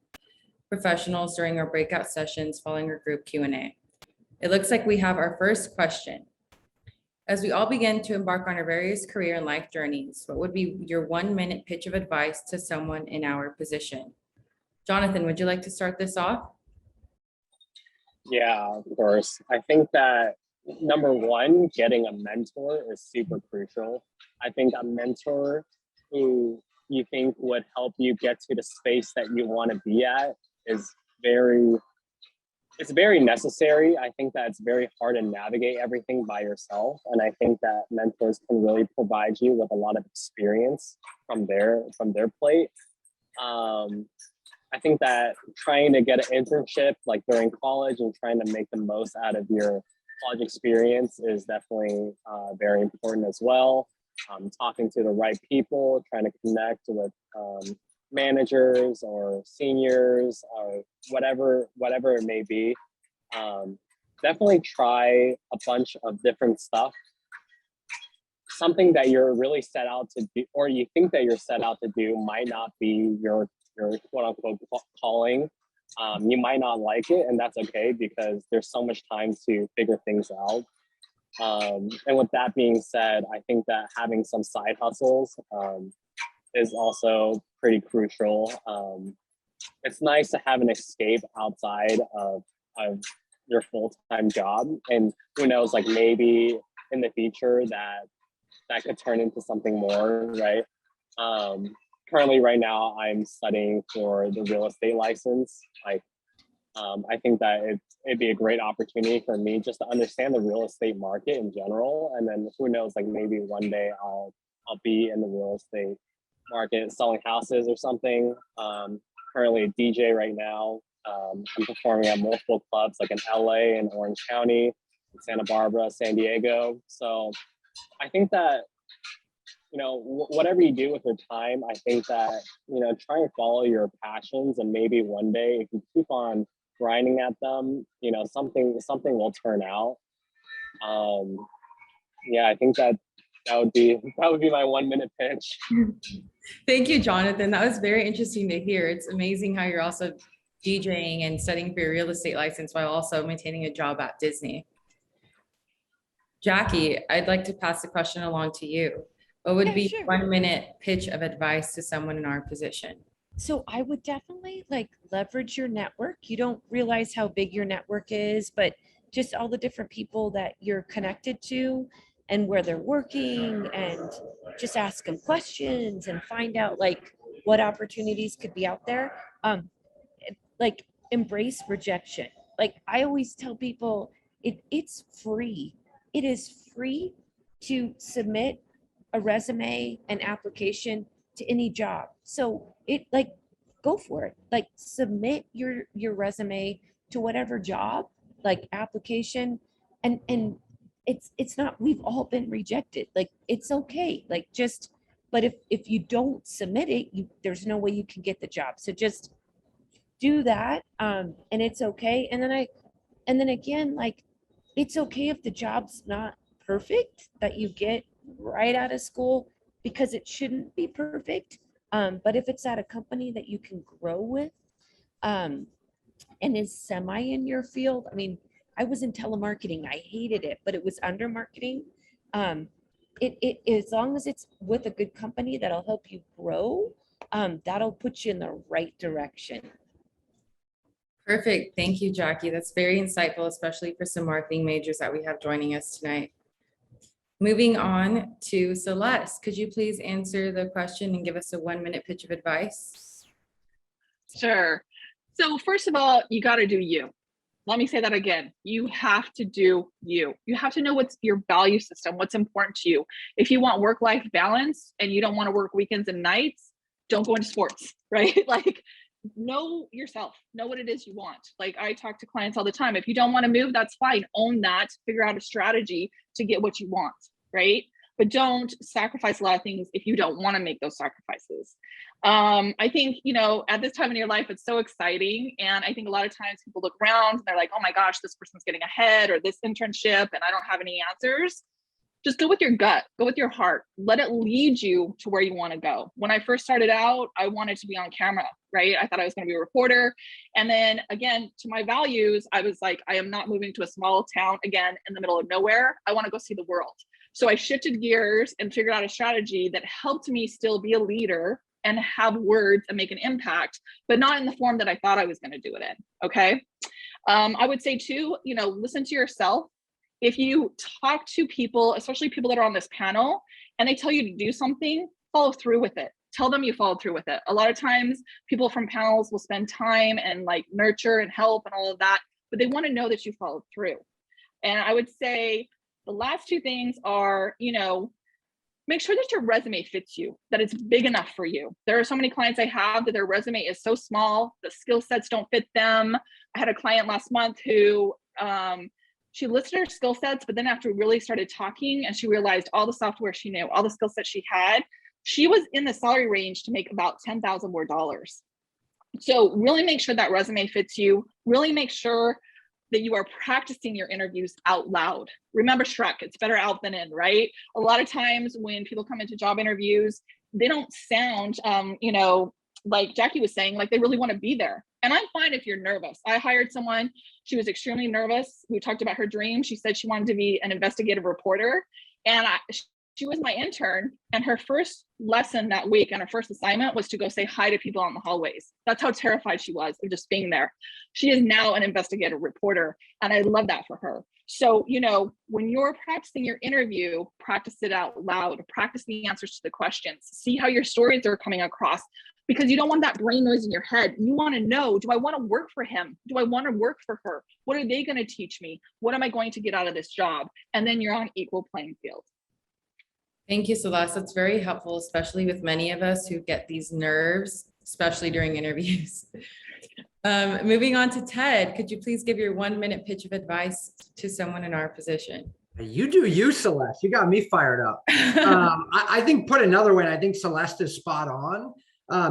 professionals during our breakout sessions following our group Q&A. It looks like we have our first question. As we all begin to embark on our various career and life journeys, what would be your 1-minute pitch of advice to someone in our position? Jonathan, would you like to start this off? Yeah, of course. I think that number one, getting a mentor is super crucial. I think a mentor who you think would help you get to the space that you want to be at is very necessary. I think that it's very hard to navigate everything by yourself. And I think that mentors can really provide you with a lot of experience from their plate. I I think that trying to get an internship like during college and trying to make the most out of your college experience is definitely very important as well. Talking to the right people, trying to connect with managers or seniors or whatever it may be. Definitely try a bunch of different stuff. Something that you're really set out to do, or you think that you're set out to do, might not be your quote unquote calling. You might not like it, and that's okay because there's so much time to figure things out. And with that being said, I think that having some side hustles is also pretty crucial. It's nice to have an escape outside of your full-time job, and who knows, like maybe in the future that could turn into something more, right? Currently, right now, I'm studying for the real estate license. I think that it'd be a great opportunity for me just to understand the real estate market in general, and then who knows, like maybe one day I'll be in the real estate market selling houses or something. Currently a DJ right now. I'm performing at multiple clubs like in LA and Orange County, Santa Barbara, San Diego. So I think that, you know, whatever you do with your time, I think that, you know, try and follow your passions, and maybe one day if you keep on grinding at them, you know, something will turn out. Yeah, I think that would be my 1 minute pitch. Thank you, Jonathan. That was very interesting to hear. It's amazing how you're also DJing and studying for your real estate license while also maintaining a job at Disney. Jackie, I'd like to pass the question along to you. What would be sure. 1 minute pitch of advice to someone in our position? So I would definitely like leverage your network. You don't realize how big your network is, but just all the different people that you're connected to and where they're working, and just ask them questions and find out like what opportunities could be out there. Like embrace rejection. Like I always tell people, it's free. It is free to submit a resume, an application to any job. So it like go for it. Like submit your resume to whatever job, like application, and it's not, we've all been rejected. Like it's okay. Like just, but if you don't submit it, there's no way you can get the job. So just do that, and it's okay. And then again, like it's okay if the job's not perfect that you get right out of school, because it shouldn't be perfect. But if it's at a company that you can grow with, and is semi in your field. I mean, I was in telemarketing. I hated it, but it was under marketing. It as long as it's with a good company that'll help you grow, that'll put you in the right direction. Perfect. Thank you, Jackie. That's very insightful, especially for some marketing majors that we have joining us tonight. Moving on to Celeste, could you please answer the question and give us a 1 minute pitch of advice? Sure. So first of all, you got to do you. Let me say that again. You have to do you. You have to know what's your value system, what's important to you. If you want work-life balance and you don't want to work weekends and nights, don't go into sports, right? Like, know yourself, know what it is you want. Like I talk to clients all the time. If you don't want to move, that's fine. Own that, figure out a strategy to get what you want, right? But don't sacrifice a lot of things if you don't want to make those sacrifices. I think, you know, at this time in your life, it's so exciting. And I think a lot of times people look around and they're like, oh my gosh, this person's getting ahead, or this internship, and I don't have any answers. Just go with your gut, go with your heart, let it lead you to where you want to go. When I first started out, I wanted to be on camera, right? I thought I was going to be a reporter. And then again, to my values, I was like, I am not moving to a small town again in the middle of nowhere. I want to go see the world. So I shifted gears and figured out a strategy that helped me still be a leader and have words and make an impact, but not in the form that I thought I was going to do it in. Okay. I would say too, you know, listen to yourself. If you talk to people, especially people that are on this panel, and they tell you to do something, follow through with it. Tell them you followed through with it. A lot of times people from panels will spend time and like nurture and help and all of that, but they want to know that you followed through. And I would say the last two things are, you know, make sure that your resume fits you, that it's big enough for you. There are so many clients I have that their resume is so small, the skill sets don't fit them. I had a client last month who she listed her skill sets, but then after we really started talking and she realized all the software she knew, all the skill sets she had, she was in the salary range to make about $10,000 more dollars. So really make sure that resume fits you. Really make sure that you are practicing your interviews out loud. Remember Shrek, it's better out than in, right? A lot of times when people come into job interviews, they don't sound, like Jackie was saying, like they really want to be there. And I'm fine if you're nervous. I hired someone, she was extremely nervous. We talked about her dream. She said she wanted to be an investigative reporter. And she was my intern, and her first lesson that week and her first assignment was to go say hi to people on the hallways. That's how terrified she was of just being there. She is now an investigative reporter, and I love that for her. So, when you're practicing your interview, practice it out loud, practice the answers to the questions, see how your stories are coming across, because you don't want that brain noise in your head. You want to know, do I want to work for him? Do I want to work for her? What are they going to teach me? What am I going to get out of this job? And then you're on equal playing field. Thank you, Celeste. That's very helpful, especially with many of us who get these nerves, especially during interviews. Moving on to Ted, could you please give your 1-minute pitch of advice to someone in our position? You do you, Celeste. You got me fired up. I think, put another way, I think Celeste is spot on.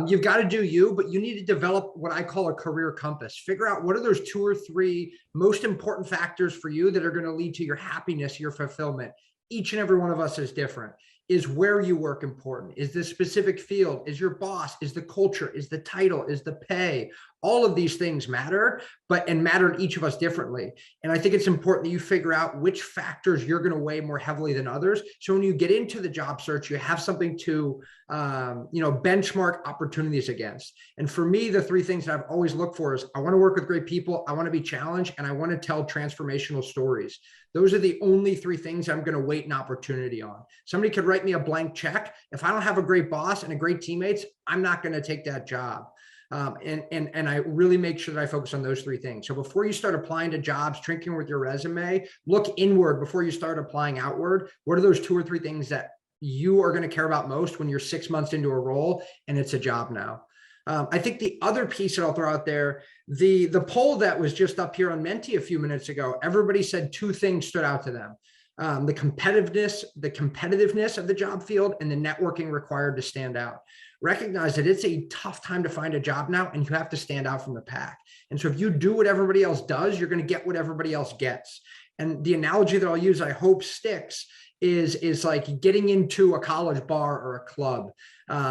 You've got to do you, but you need to develop what I call a career compass. Figure out what are those 2 or 3 most important factors for you that are going to lead to your happiness, your fulfillment. Each and every one of us is different. Is where you work important? Is the specific field? Is your boss? Is the culture? Is the title? Is the pay? All of these things matter, and matter to each of us differently. And I think it's important that you figure out which factors you're going to weigh more heavily than others. So when you get into the job search, you have something to, benchmark opportunities against. And for me, the 3 things that I've always looked for is I want to work with great people, I want to be challenged, and I want to tell transformational stories. Those are the only 3 things I'm going to weight an opportunity on. Somebody could write me a blank check. If I don't have a great boss and a great teammates, I'm not going to take that job. And I really make sure that I focus on those 3 things. So before you start applying to jobs, tinkering with your resume, look inward before you start applying outward. What are those 2 or 3 things that you are going to care about most when you're 6 months into a role and it's a job now? I think the other piece that I'll throw out there, the poll that was just up here on Menti a few minutes ago, everybody said 2 things stood out to them. The competitiveness of the job field and the networking required to stand out. Recognize that it's a tough time to find a job now, and you have to stand out from the pack. And so if you do what everybody else does, you're going to get what everybody else gets. And the analogy that I'll use, I hope sticks, is like getting into a college bar or a club.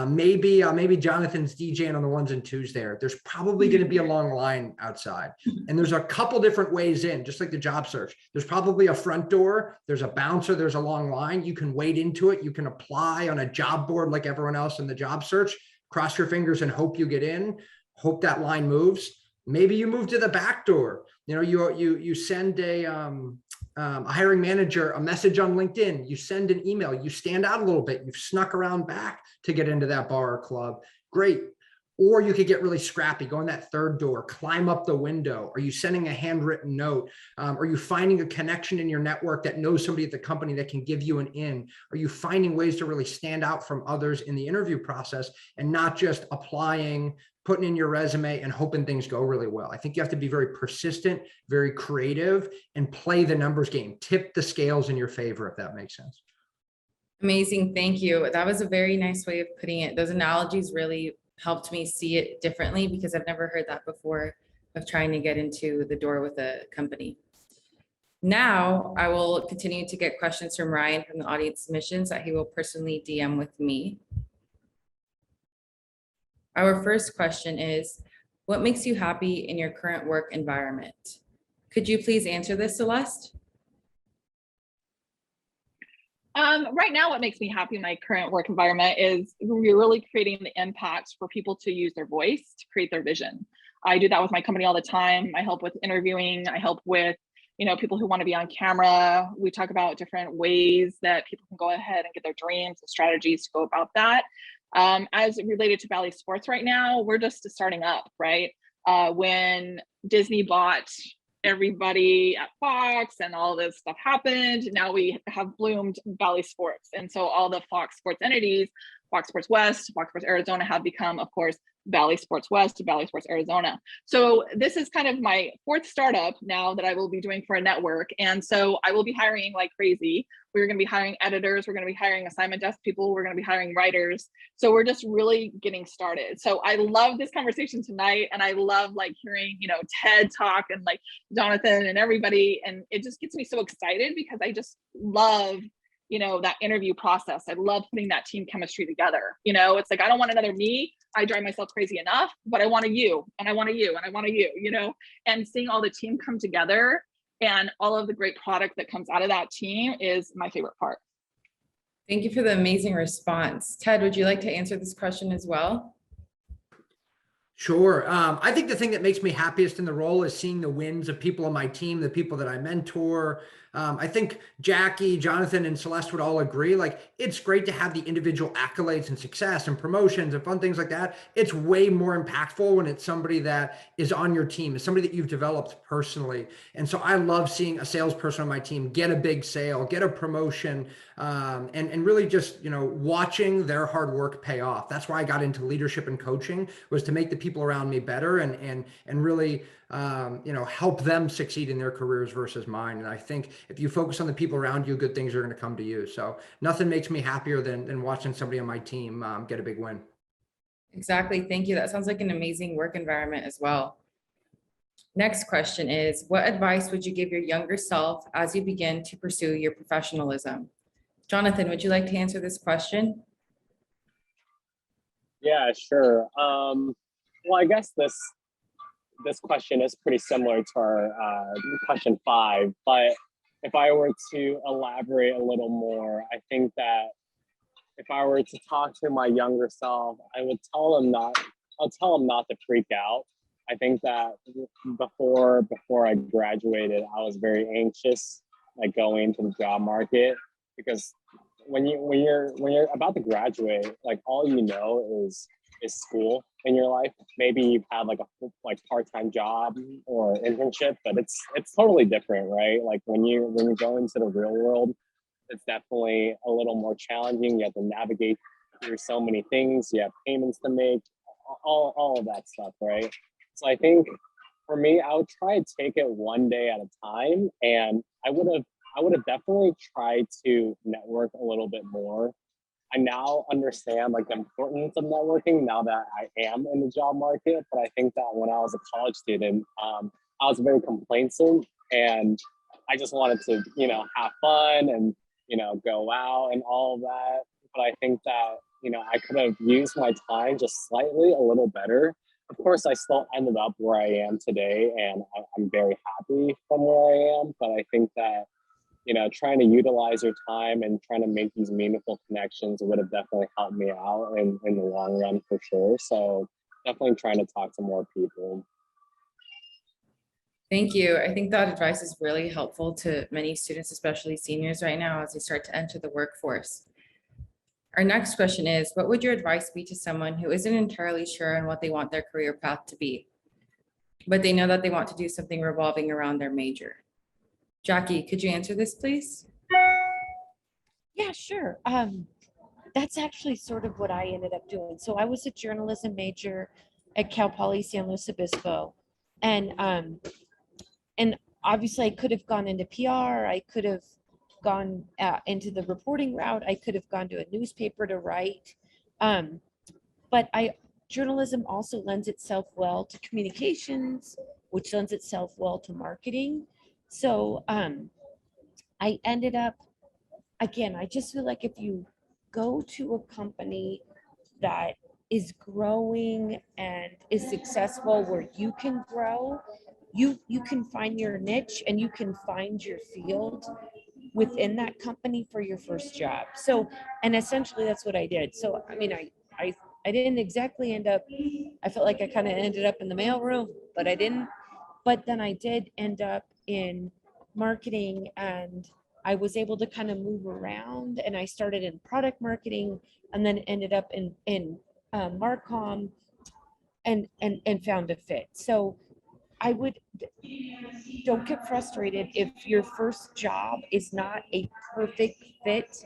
Maybe Jonathan's DJing on the 1s and 2s there. There's probably going to be a long line outside. And there's a couple different ways in, just like the job search. There's probably a front door, there's a bouncer, there's a long line. You can wade into it. You can apply on a job board like everyone else in the job search. Cross your fingers and hope you get in. Hope that line moves. Maybe you move to the back door. You send a hiring manager a message on LinkedIn, you send an email, you stand out a little bit, you've snuck around back to get into that bar or club. Great. Or you could get really scrappy, go in that 3rd door, climb up the window. Are you sending a handwritten note? Are you finding a connection in your network that knows somebody at the company that can give you an in? Are you finding ways to really stand out from others in the interview process and not just applying, putting in your resume and hoping things go really well? I think you have to be very persistent, very creative, and play the numbers game. Tip the scales in your favor, if that makes sense. Amazing. Thank you. That was a very nice way of putting it. Those analogies really helped me see it differently, because I've never heard that before, of trying to get into the door with a company. Now I will continue to get questions from Ryan from the audience submissions that he will personally DM with me. Our first question is, what makes you happy in your current work environment? Could you please answer this, Celeste? Right now, what makes me happy in my current work environment is we're really creating the impact for people to use their voice to create their vision. I do that with my company all the time. I help with interviewing. I help with, people who want to be on camera. We talk about different ways that people can go ahead and get their dreams and strategies to go about that. As related to Valley Sports right now, we're just starting up, right? When Disney bought everybody at Fox and all this stuff happened. Now we have bloomed Valley Sports. And so all the Fox Sports entities, Fox Sports West, Fox Sports Arizona, have become, of course, Valley Sports West, Valley Sports Arizona. So this is kind of my fourth startup now that I will be doing for a network. And so I will be hiring like crazy. We're going to be hiring editors. We're going to be hiring assignment desk people. We're going to be hiring writers. So we're just really getting started. So I love this conversation tonight. And I love like hearing, you know, Ted talk and like Jonathan and everybody. And it just gets me so excited because I just love, you know, that interview process. I love putting that team chemistry together. You know, it's like, I don't want another me. I drive myself crazy enough, but I want a you, and I want a you, and I want a you know, and seeing all the team come together and all of the great product that comes out of that team is my favorite part. Thank you for the amazing response. Ted, would you like to answer this question as well? Sure. I think the thing that makes me happiest in the role is seeing the wins of people on my team, the people that I mentor. I think Jackie, Jonathan, and Celeste would all agree, like, it's great to have the individual accolades and success and promotions and fun things like that. It's way more impactful when it's somebody that is on your team, it's somebody that you've developed personally. And so I love seeing a salesperson on my team get a big sale, get a promotion, and really just, you know, watching their hard work pay off. That's why I got into leadership and coaching, was to make the people around me better and really you know, help them succeed in their careers versus mine. And I think if you focus on the people around you, good things are going to come to you. So nothing makes me happier than watching somebody on my team get a big win. Exactly. Thank you. That sounds like an amazing work environment as well. Next question is, what advice would you give your younger self as you begin to pursue your professionalism? Jonathan, would you like to answer this question? Yeah, sure. Well, I guess this question is pretty similar to our question 5, but if I were to elaborate a little more, I think that if I were to talk to my younger self, I'll tell him not to freak out. I think that before I graduated, I was very anxious, like going into the job market, because when you're about to graduate, like all you know is school in your life. Maybe you've had like a part-time job or internship, but it's totally different, right? Like when you go into the real world, it's definitely a little more challenging. You have to navigate through so many things. You have payments to make, all of that stuff, right? So I think for me, I would try to take it one day at a time, and I would have definitely tried to network a little bit more. I now understand like the importance of networking now that I am in the job market. But I think that when I was a college student, I was very complacent, and I just wanted to, you know, have fun and, you know, go out and all of that. But I think that, you know, I could have used my time just slightly a little better. Of course, I still ended up where I am today, and I'm very happy from where I am. But I think that, you know, trying to utilize your time and trying to make these meaningful connections would have definitely helped me out in the long run for sure. So definitely trying to talk to more people. Thank you. I think that advice is really helpful to many students, especially seniors right now, as they start to enter the workforce. Our next question is, what would your advice be to someone who isn't entirely sure on what they want their career path to be, but they know that they want to do something revolving around their major? Jackie, could you answer this, please? Yeah, sure. That's actually sort of what I ended up doing. So I was a journalism major at Cal Poly San Luis Obispo, and obviously I could have gone into PR. I could have gone into the reporting route. I could have gone to a newspaper to write, but journalism also lends itself well to communications, which lends itself well to marketing. So I ended up, again, I just feel like if you go to a company that is growing and is successful where you can grow, you can find your niche and you can find your field within that company for your first job. So, and essentially that's what I did. So, I mean, I didn't exactly end up, I felt like I kind of ended up in the mailroom, but I didn't. But then I did end up in marketing, and I was able to kind of move around, and I started in product marketing and then ended up in Marcom and found a fit. So don't get frustrated if your first job is not a perfect fit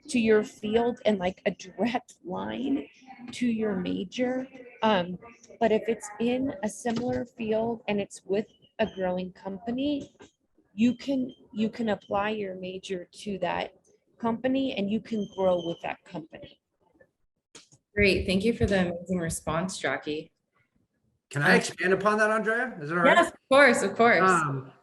to your field and like a direct line to your major. But if it's in a similar field and it's with a growing company, you can apply your major to that company and you can grow with that company. Great. Thank you for the amazing response, Jackie. Can I expand upon that, Andrea? Is it all right? Yes, of course, of course.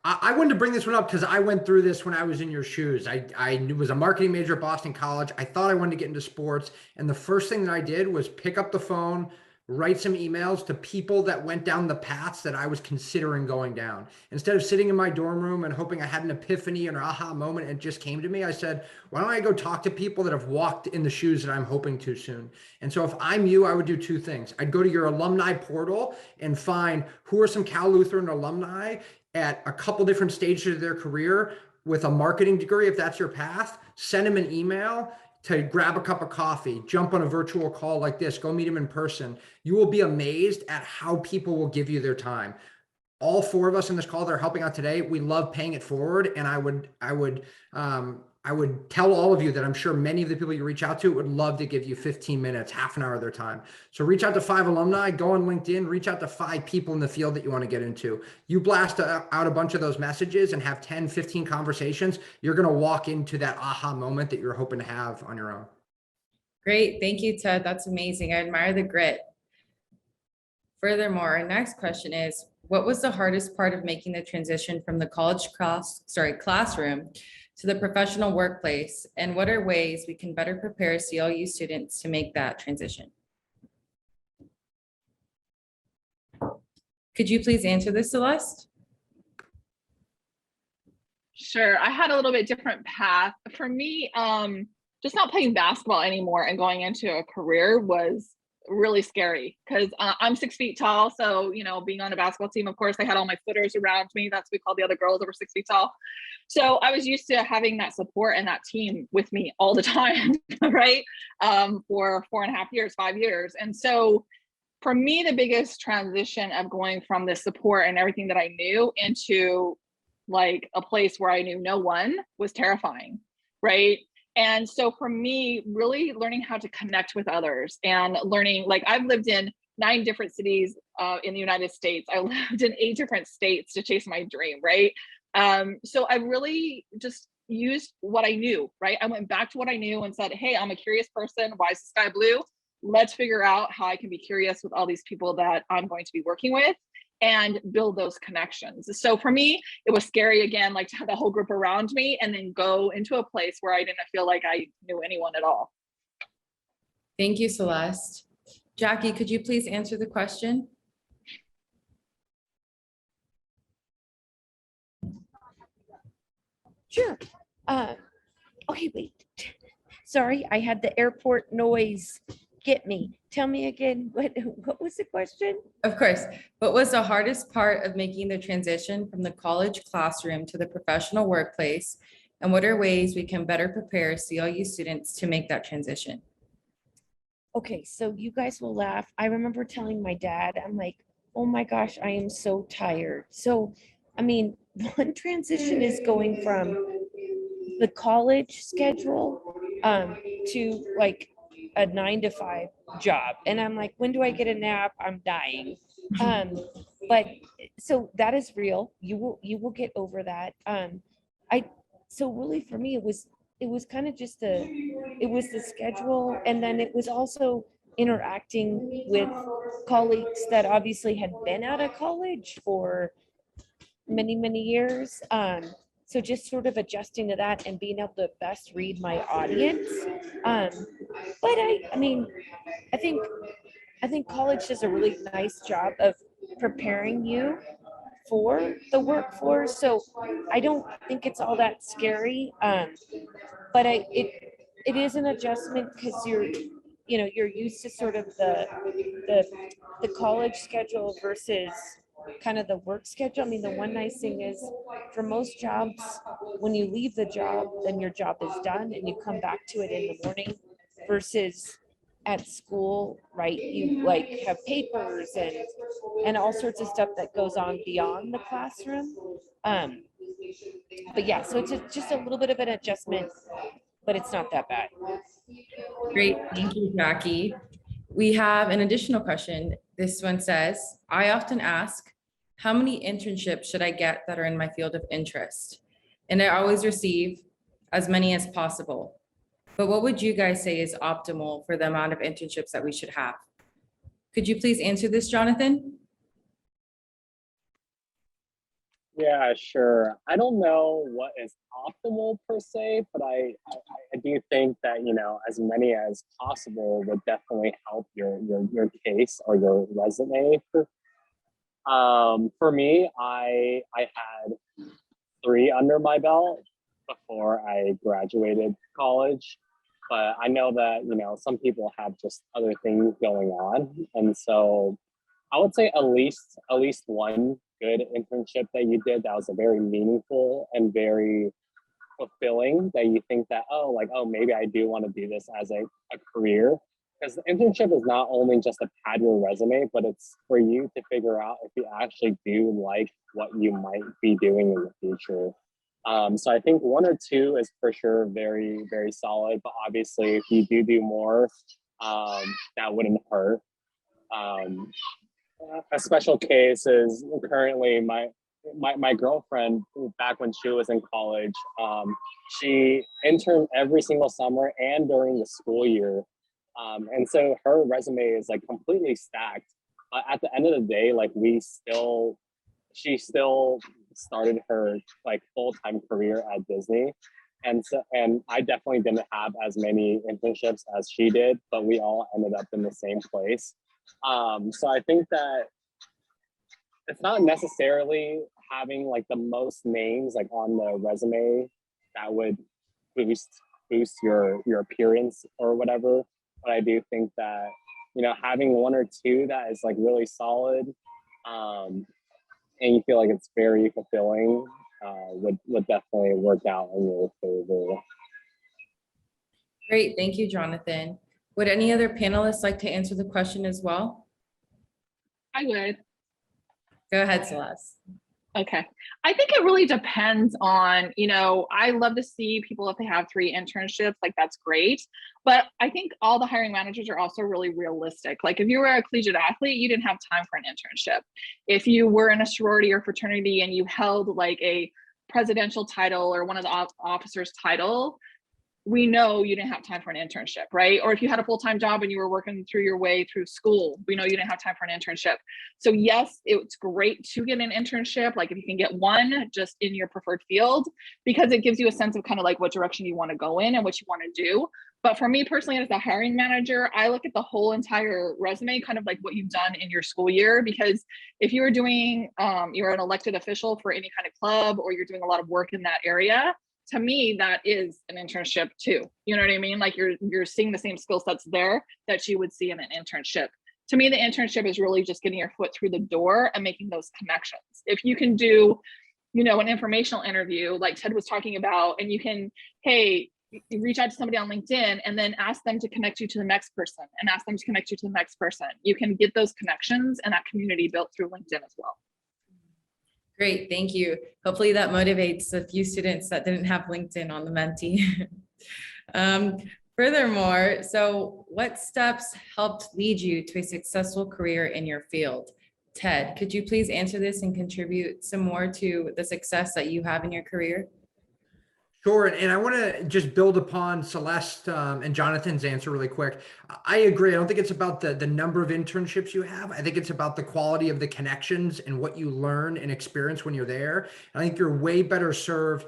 I wanted to bring this one up because I went through this when I was in your shoes. I was a marketing major at Boston College. I thought I wanted to get into sports. And the first thing that I did was pick up the phone, write some emails to people that went down the paths that I was considering going down. Instead of sitting in my dorm room and hoping I had an epiphany or an aha moment and it just came to me, I said, why don't I go talk to people that have walked in the shoes that I'm hoping to soon? And so if I'm you, I would do two things. I'd go to your alumni portal and find who are some Cal Lutheran alumni at a couple different stages of their career with a marketing degree, if that's your path. Send them an email to grab a cup of coffee, jump on a virtual call like this, go meet them in person. You will be amazed at how people will give you their time. All four of us in this call that are helping out today, we love paying it forward. And I would tell all of you that I'm sure many of the people you reach out to would love to give you 15 minutes, half an hour of their time. So reach out to 5 alumni, go on LinkedIn, reach out to 5 people in the field that you want to get into. You blast out a bunch of those messages and have 10, 15 conversations. You're going to walk into that aha moment that you're hoping to have on your own. Great. Thank you, Ted. That's amazing. I admire the grit. Furthermore, our next question is, what was the hardest part of making the transition from the classroom to the professional workplace, and what are ways we can better prepare CLU students to make that transition? Could you please answer this, Celeste? Sure. I had a little bit different path. For me, just not playing basketball anymore and going into a career was really scary because I'm 6 feet tall. So, being on a basketball team, of course, I had all my footers around me. That's what we call the other girls that were 6 feet tall. So I was used to having that support and that team with me all the time, right? For 4.5 years, 5 years. And so for me, the biggest transition of going from the support and everything that I knew into like a place where I knew no one was terrifying, right? And so for me, really learning how to connect with others and learning, like I've lived in 9 different cities in the United States. I lived in 8 different states to chase my dream, right? So I really just used what I knew, right? I went back to what I knew and said, hey, I'm a curious person. Why is the sky blue? Let's figure out how I can be curious with all these people that I'm going to be working with and build those connections. So for me, it was scary again, like to have the whole group around me and then go into a place where I didn't feel like I knew anyone at all. Thank you, Celeste. Jackie, could you please answer the question? Sure. Okay, wait. Sorry, I had the airport noise get me. Tell me again, what was the question? Of course. What was the hardest part of making the transition from the college classroom to the professional workplace? And what are ways we can better prepare CLU students to make that transition? Okay, so you guys will laugh. I remember telling my dad, I'm like, oh my gosh, I am so tired. So, I mean, one transition is going from the college schedule to like a 9-to-5 job. And I'm like, when do I get a nap? I'm dying. But so that is real. You will get over that. So really for me, it was kind of just it was the schedule. And then it was also interacting with colleagues that obviously had been out of college for many, many years. So just sort of adjusting to that and being able to best read my audience. But I mean, I think college does a really nice job of preparing you for the workforce. So I don't think it's all that scary. But it is an adjustment because you're used to sort of the college schedule versus kind of the work schedule. I mean, the one nice thing is for most jobs, when you leave the job, then your job is done and you come back to it in the morning versus at school, right, you like have papers and all sorts of stuff that goes on beyond the classroom. But yeah, so it's just a little bit of an adjustment, but it's not that bad. Great, thank you, Jackie. We have an additional question. This one says, I often ask, how many internships should I get that are in my field of interest? And I always receive as many as possible. But what would you guys say is optimal for the amount of internships that we should have? Could you please answer this, Jonathan? Yeah, sure. I don't know what is optimal per se, but I do think that, you know, as many as possible would definitely help your case or your resume. For me, I had 3 under my belt before I graduated college, but I know that, you know, some people have just other things going on, and so I would say at least one good internship that you did that was a very meaningful and very fulfilling, that you think that, oh, maybe I do want to do this as a career. Because the internship is not only just to pad your resume, but it's for you to figure out if you actually do like what you might be doing in the future. So I think 1 or 2 is for sure very, very solid. But obviously, if you do more, that wouldn't hurt. A special case is currently my girlfriend, back when she was in college, she interned every single summer and during the school year. And so her resume is like completely stacked. At the end of the day, like she still started her like full-time career at Disney. And I definitely didn't have as many internships as she did, but we all ended up in the same place. So I think that it's not necessarily having like the most names like on the resume that would boost your appearance or whatever. But I do think that, you know, having 1 or 2 that is like really solid, and you feel like it's very fulfilling, would definitely work out in your favor. Great, thank you, Jonathan. Would any other panelists like to answer the question as well? I would. Go ahead, Celeste. Okay. I think it really depends on, you know, I love to see people, if they have 3 internships, like that's great. But I think all the hiring managers are also really realistic. Like if you were a collegiate athlete, you didn't have time for an internship. If you were in a sorority or fraternity and you held like a presidential title or one of the officers' title, we know you didn't have time for an internship, right? Or if you had a full-time job and you were working through your way through school, we know you didn't have time for an internship. So yes, it's great to get an internship, like if you can get one just in your preferred field, because it gives you a sense of kind of like what direction you want to go in and what you want to do. But for me personally, as a hiring manager, I look at the whole entire resume, kind of like what you've done in your school year, because if you were doing, you're an elected official for any kind of club, or you're doing a lot of work in that area, to me, that is an internship too. You know what I mean? Like you're seeing the same skill sets there that you would see in an internship. To me, the internship is really just getting your foot through the door and making those connections. If you can do, you know, an informational interview like Ted was talking about, and you can, hey, you reach out to somebody on LinkedIn and then ask them to connect you to the next person and ask them to connect you to the next person. You can get those connections and that community built through LinkedIn as well. Great, thank you. Hopefully that motivates a few students that didn't have LinkedIn on the Menti. Furthermore, so what steps helped lead you to a successful career in your field? Ted, could you please answer this and contribute some more to the success that you have in your career? Sure, and I want to just build upon Celeste and Jonathan's answer really quick. I agree. I don't think it's about the number of internships you have. I think it's about the quality of the connections and what you learn and experience when you're there. I think you're way better served,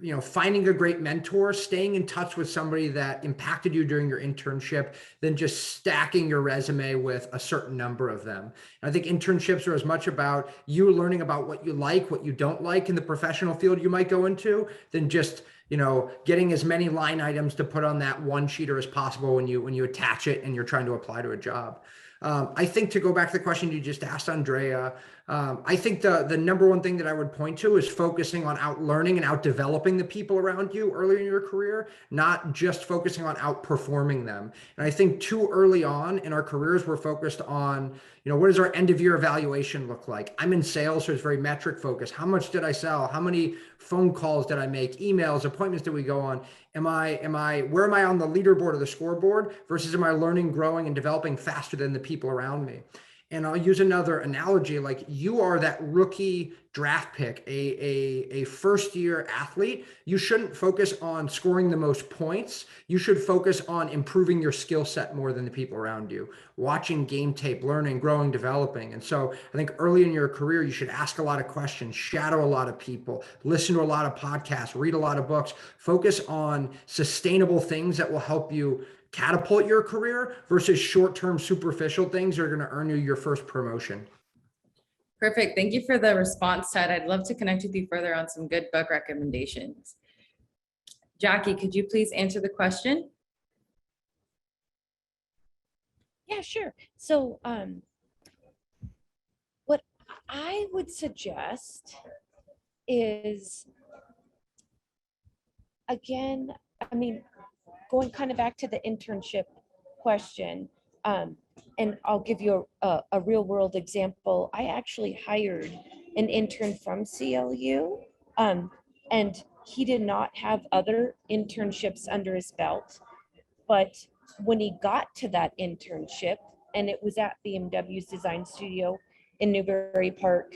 you know, finding a great mentor, staying in touch with somebody that impacted you during your internship, than just stacking your resume with a certain number of them. And I think internships are as much about you learning about what you like, what you don't like in the professional field you might go into, than just, you know, getting as many line items to put on that one sheeter as possible when you attach it and you're trying to apply to a job. I think, to go back to the question you just asked, Andrea, I think the number one thing that I would point to is focusing on out learning and out developing the people around you early in your career, not just focusing on outperforming them. And I think too early on in our careers, we're focused on, what does our end of year evaluation look like? I'm in sales, so it's very metric focused. How much did I sell? How many phone calls did I make? Emails, appointments did we go on? Where am I on the leaderboard or the scoreboard versus am I learning, growing, and developing faster than the people around me? And I'll use another analogy, like you are that rookie draft pick, a first year athlete. You shouldn't focus on scoring the most points. You should focus on improving your skill set more than the people around you, watching game tape, learning, growing, developing. And so I think early in your career, you should ask a lot of questions, shadow a lot of people, listen to a lot of podcasts, read a lot of books, focus on sustainable things that will help you catapult your career versus short-term superficial things that are going to earn you your first promotion. Perfect. Thank you for the response, Ted. I'd love to connect with you further on some good book recommendations. Jackie, could you please answer the question? Yeah, sure. So what I would suggest is, again, going kind of back to the internship question, and I'll give you a real world example. I actually hired an intern from CLU, and he did not have other internships under his belt. But when he got to that internship, and it was at BMW's design studio in Newbury Park,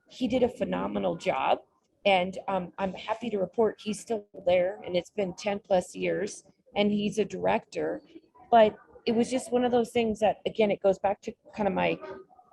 he did a phenomenal job. And I'm happy to report he's still there, and it's been 10 plus years, and he's a director. But it was just one of those things that, again, it goes back to kind of my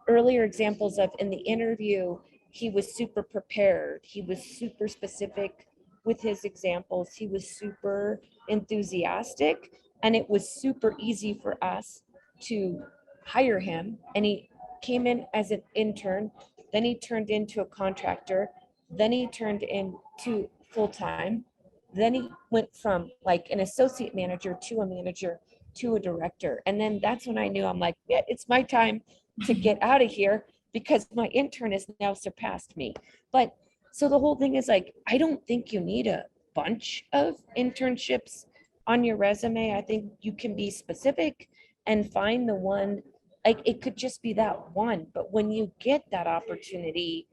earlier examples of in the interview, he was super prepared. He was super specific with his examples. He was super enthusiastic, and it was super easy for us to hire him. And he came in as an intern, then he turned into a contractor, then he turned into full-time. Then he went from like an associate manager to a manager to a director. And then that's when I knew, I'm like, yeah, it's my time to get out of here because my intern has now surpassed me. But so the whole thing is like, I don't think you need a bunch of internships on your resume. I think you can be specific and find the one, like it could just be that one. But when you get that opportunity,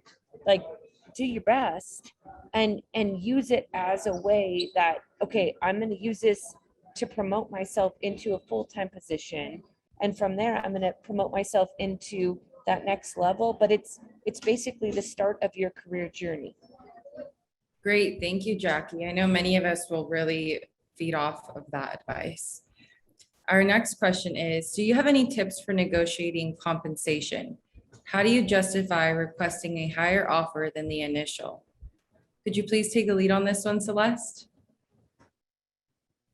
like, do your best and use it as a way that, okay, I'm going to use this to promote myself into a full-time position. And from there, I'm going to promote myself into that next level. But it's basically the start of your career journey. Great. Thank you, Jackie. I know many of us will really feed off of that advice. Our next question is, do you have any tips for negotiating compensation? How do you justify requesting a higher offer than the initial? Could you please take the lead on this one, Celeste?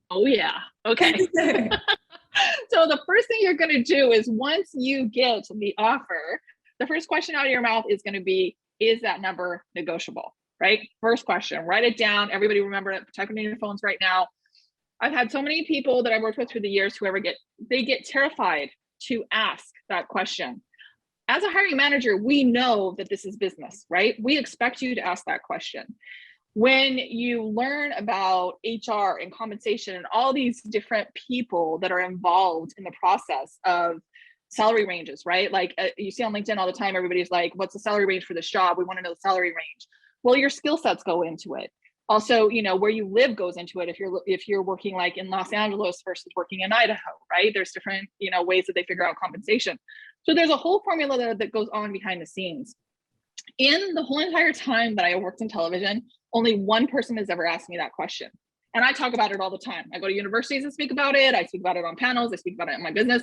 Oh yeah, okay. So the first thing you're gonna do is once you get the offer, the first question out of your mouth is gonna be, is that number negotiable, right? First question, write it down. Everybody remember it, type it in your phones right now. I've had so many people that I've worked with through the years, they get terrified to ask that question. As a hiring manager, we know that this is business, right? We expect you to ask that question. When you learn about HR and compensation and all these different people that are involved in the process of salary ranges, right? Like you see on LinkedIn all the time, everybody's like, what's the salary range for this job? We want to know the salary range. Well, your skill sets go into it. Also, where you live goes into it. If you're working like in Los Angeles versus working in Idaho, right? There's different, ways that they figure out compensation. So there's a whole formula that goes on behind the scenes. In the whole entire time that I worked in television, only one person has ever asked me that question. And I talk about it all the time. I go to universities and speak about it. I speak about it on panels. I speak about it in my business.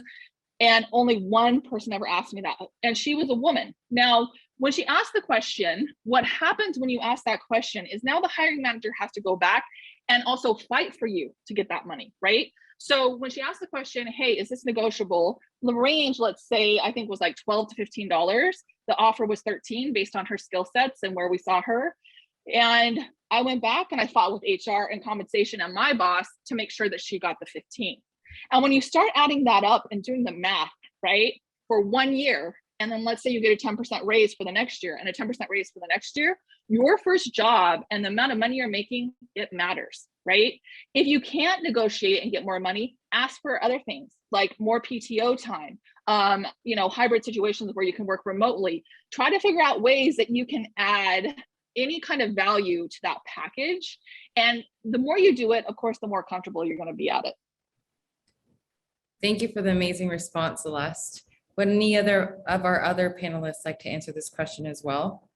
And only one person ever asked me that. And she was a woman. Now, when she asked the question, what happens when you ask that question is now the hiring manager has to go back and also fight for you to get that money, right? So when she asked the question, hey, is this negotiable? The range, let's say, I think was like $12 to $15. The offer was 13 based on her skill sets and where we saw her. And I went back and I fought with HR and compensation and my boss to make sure that she got the 15. And when you start adding that up and doing the math, right, for 1 year, and then let's say you get a 10% raise for the next year and a 10% raise for the next year, your first job and the amount of money you're making, it matters, right? If you can't negotiate and get more money, ask for other things like more PTO time, you know, hybrid situations where you can work remotely. Try to figure out ways that you can add any kind of value to that package. And the more you do it, of course, the more comfortable you're going to be at it. Thank you for the amazing response, Celeste. Would any other of our other panelists like to answer this question as well?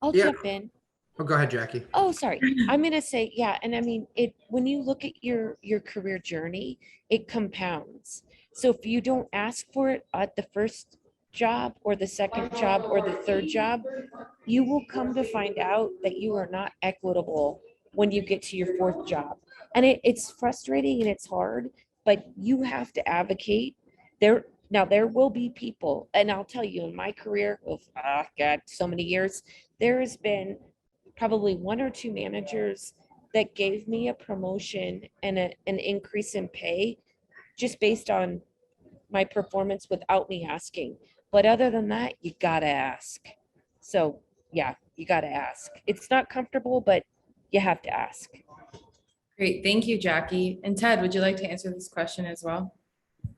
I'll Yeah. jump in. Oh, go ahead, Jackie. Oh, sorry. I'm gonna say, yeah, and I mean, when you look at your career journey, it compounds. So if you don't ask for it at the first job or the second job or the third job, you will come to find out that you are not equitable when you get to your fourth job. And it's frustrating and it's hard, but you have to advocate. Now there will be people, and I'll tell you, in my career of God, so many years, there has been probably one or two managers that gave me a promotion and an increase in pay just based on my performance without me asking. But other than that, you gotta ask. So yeah, you gotta ask. It's not comfortable, but you have to ask. Great, thank you, Jackie. And Ted, would you like to answer this question as well?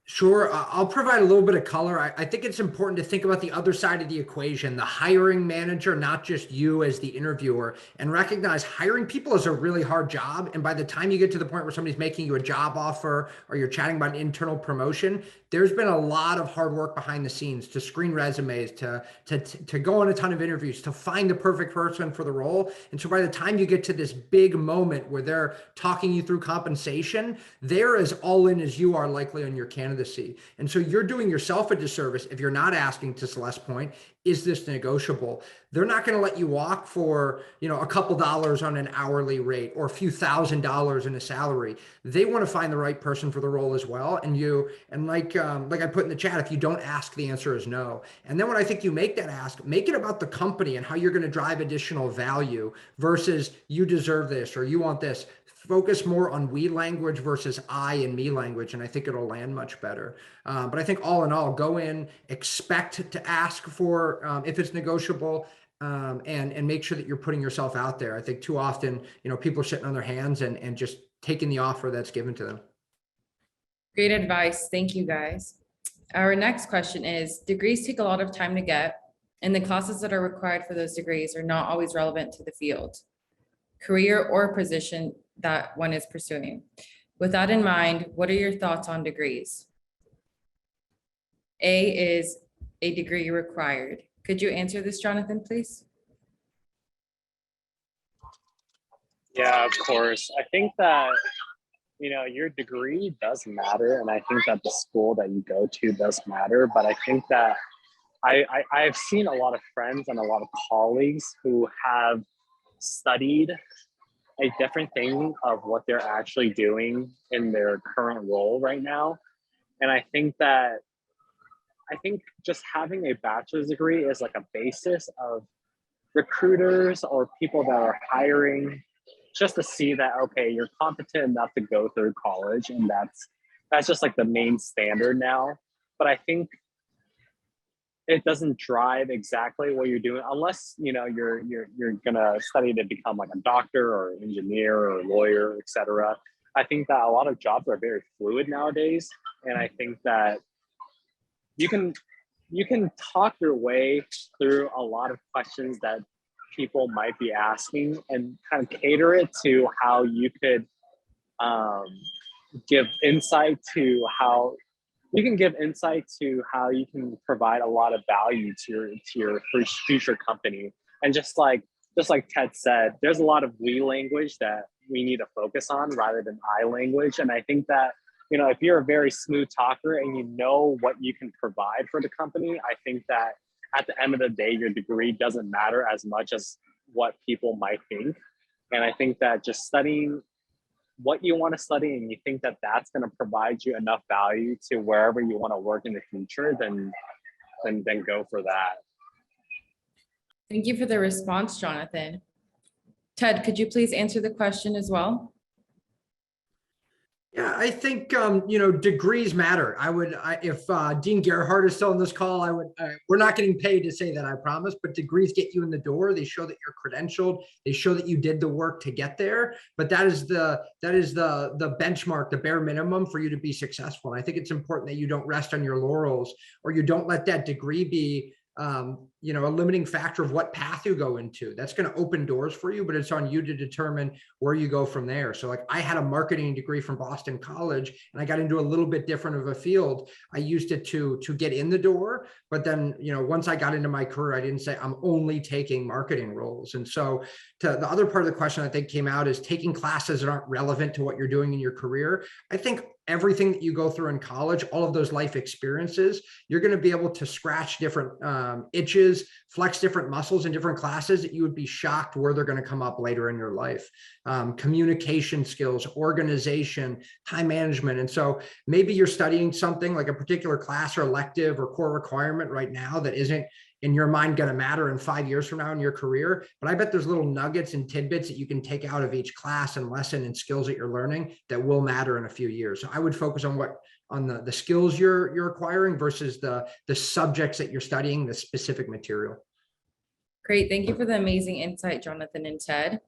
Sure. I'll provide a little bit of color. I think it's important to think about the other side of the equation, the hiring manager, not just you as the interviewer, and recognize hiring people is a really hard job. And by the time you get to the point where somebody's making you a job offer or you're chatting about an internal promotion, there's been a lot of hard work behind the scenes to screen resumes, to go on a ton of interviews, to find the perfect person for the role. And so by the time you get to this big moment where they're talking you through compensation, they're as all in as you are likely on your candidacy. And so you're doing yourself a disservice if you're not asking, to Celeste's point, is this negotiable? They're not going to let you walk for, you know, a couple dollars on an hourly rate or a few $1,000s in a salary. They want to find the right person for the role as well. And like I put in the chat, if you don't ask, the answer is no. And then when I think you make that ask, make it about the company and how you're going to drive additional value versus you deserve this or you want this. Focus more on we language versus I and me language, and I think it'll land much better. But I think all in all, go in, expect to ask for if it's negotiable, and make sure that you're putting yourself out there. I think too often, you know, people are sitting on their hands and just taking the offer that's given to them. Great advice. Thank you, guys. Our next question is, degrees take a lot of time to get, and the classes that are required for those degrees are not always relevant to the field, career, or position that one is pursuing. With that in mind, what are your thoughts on degrees? A, is a degree required? Could you answer this, Jonathan, please? Yeah, of course. I think that, you know, your degree does matter. And I think that the school that you go to does matter. But I think that I've seen a lot of friends and a lot of colleagues who have studied a different thing of what they're actually doing in their current role right now. And I think just having a bachelor's degree is like a basis of recruiters or people that are hiring, just to see that, okay, you're competent enough to go through college. And that's just like the main standard now. But I think it doesn't drive exactly what you're doing unless, you know, you're gonna study to become like a doctor or an engineer or a lawyer, etc. I think that a lot of jobs are very fluid nowadays, and I think that you can talk your way through a lot of questions that people might be asking and kind of cater it to how you could give insight to how you can provide a lot of value to your future company. And just like Ted said, there's a lot of we language that we need to focus on rather than I language. And I think that, you know, if you're a very smooth talker and you know what you can provide for the company, I think that at the end of the day, your degree doesn't matter as much as what people might think. And I think that just studying what you want to study and you think that that's going to provide you enough value to wherever you want to work in the future, then go for that. Thank you for the response, Jonathan. Ted, could you please answer the question as well? Yeah, I think degrees matter. If Dean Gerhard is still on this call, we're not getting paid to say that, I promise. But degrees get you in the door. They show that you're credentialed. They show that you did the work to get there. But that is the benchmark, the bare minimum for you to be successful. And I think it's important that you don't rest on your laurels, or you don't let that degree be a limiting factor of what path you go into. That's going to open doors for you, but it's on you to determine where you go from there. So like, I had a marketing degree from Boston College, and I got into a little bit different of a field. I used it to get in the door, but then, once I got into my career, I didn't say I'm only taking marketing roles. And so to the other part of the question I think came out is taking classes that aren't relevant to what you're doing in your career. I think everything that you go through in college, all of those life experiences, you're going to be able to scratch different itches, flex different muscles in different classes that you would be shocked where they're going to come up later in your life. Communication skills, organization, time management. And so maybe you're studying something like a particular class or elective or core requirement right now that isn't in your mind going to matter in 5 years from now in your career. But I bet there's little nuggets and tidbits that you can take out of each class and lesson and skills that you're learning that will matter in a few years. So I would focus on the skills you're acquiring versus the subjects that you're studying, the specific material. Great. Thank you for the amazing insight, Jonathan and Ted.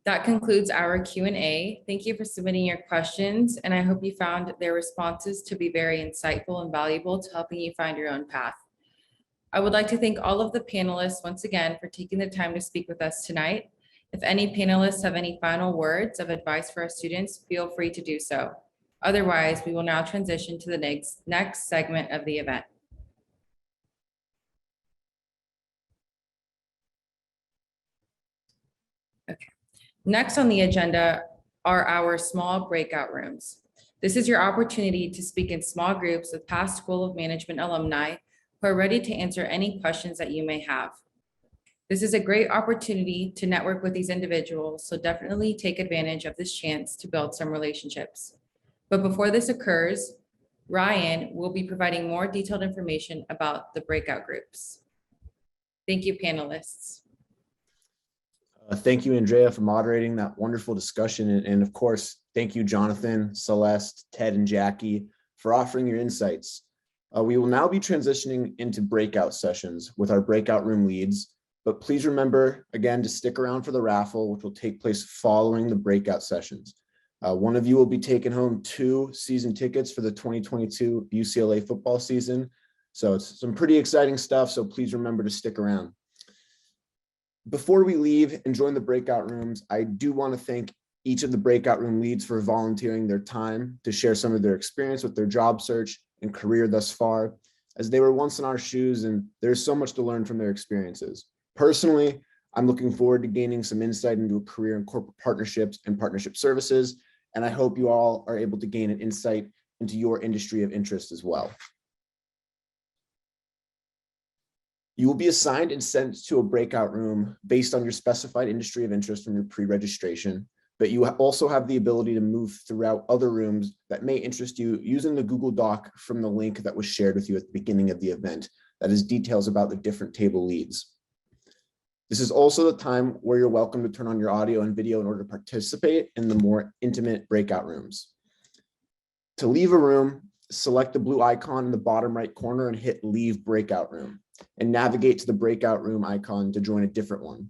That concludes our Q&A. Thank you for submitting your questions, and I hope you found their responses to be very insightful and valuable to helping you find your own path. I would like to thank all of the panelists once again for taking the time to speak with us tonight. If any panelists have any final words of advice for our students, feel free to do so. Otherwise, we will now transition to the next segment of the event. Okay. Next on the agenda are our small breakout rooms. This is your opportunity to speak in small groups with past School of Management alumni who are ready to answer any questions that you may have. This is a great opportunity to network with these individuals, so definitely take advantage of this chance to build some relationships. But before this occurs, Ryan will be providing more detailed information about the breakout groups. Thank you, panelists. Thank you, Andrea, for moderating that wonderful discussion. And of course, thank you, Jonathan, Celeste, Ted, and Jackie, for offering your insights. We will now be transitioning into breakout sessions with our breakout room leads, but please remember, again, to stick around for the raffle, which will take place following the breakout sessions. One of you will be taking home 2 season tickets for the 2022 UCLA football season. So it's some pretty exciting stuff, so please remember to stick around. Before we leave and join the breakout rooms, I do want to thank each of the breakout room leads for volunteering their time to share some of their experience with their job search and career thus far, as they were once in our shoes, and there's so much to learn from their experiences. Personally, I'm looking forward to gaining some insight into a career in corporate partnerships and partnership services, and I hope you all are able to gain an insight into your industry of interest as well. You will be assigned and sent to a breakout room based on your specified industry of interest from your pre-registration, but you also have the ability to move throughout other rooms that may interest you using the Google Doc from the link that was shared with you at the beginning of the event. That is details about the different table leads. This is also the time where you're welcome to turn on your audio and video in order to participate in the more intimate breakout rooms. To leave a room, select the blue icon in the bottom right corner and hit Leave Breakout Room, and navigate to the breakout room icon to join a different one.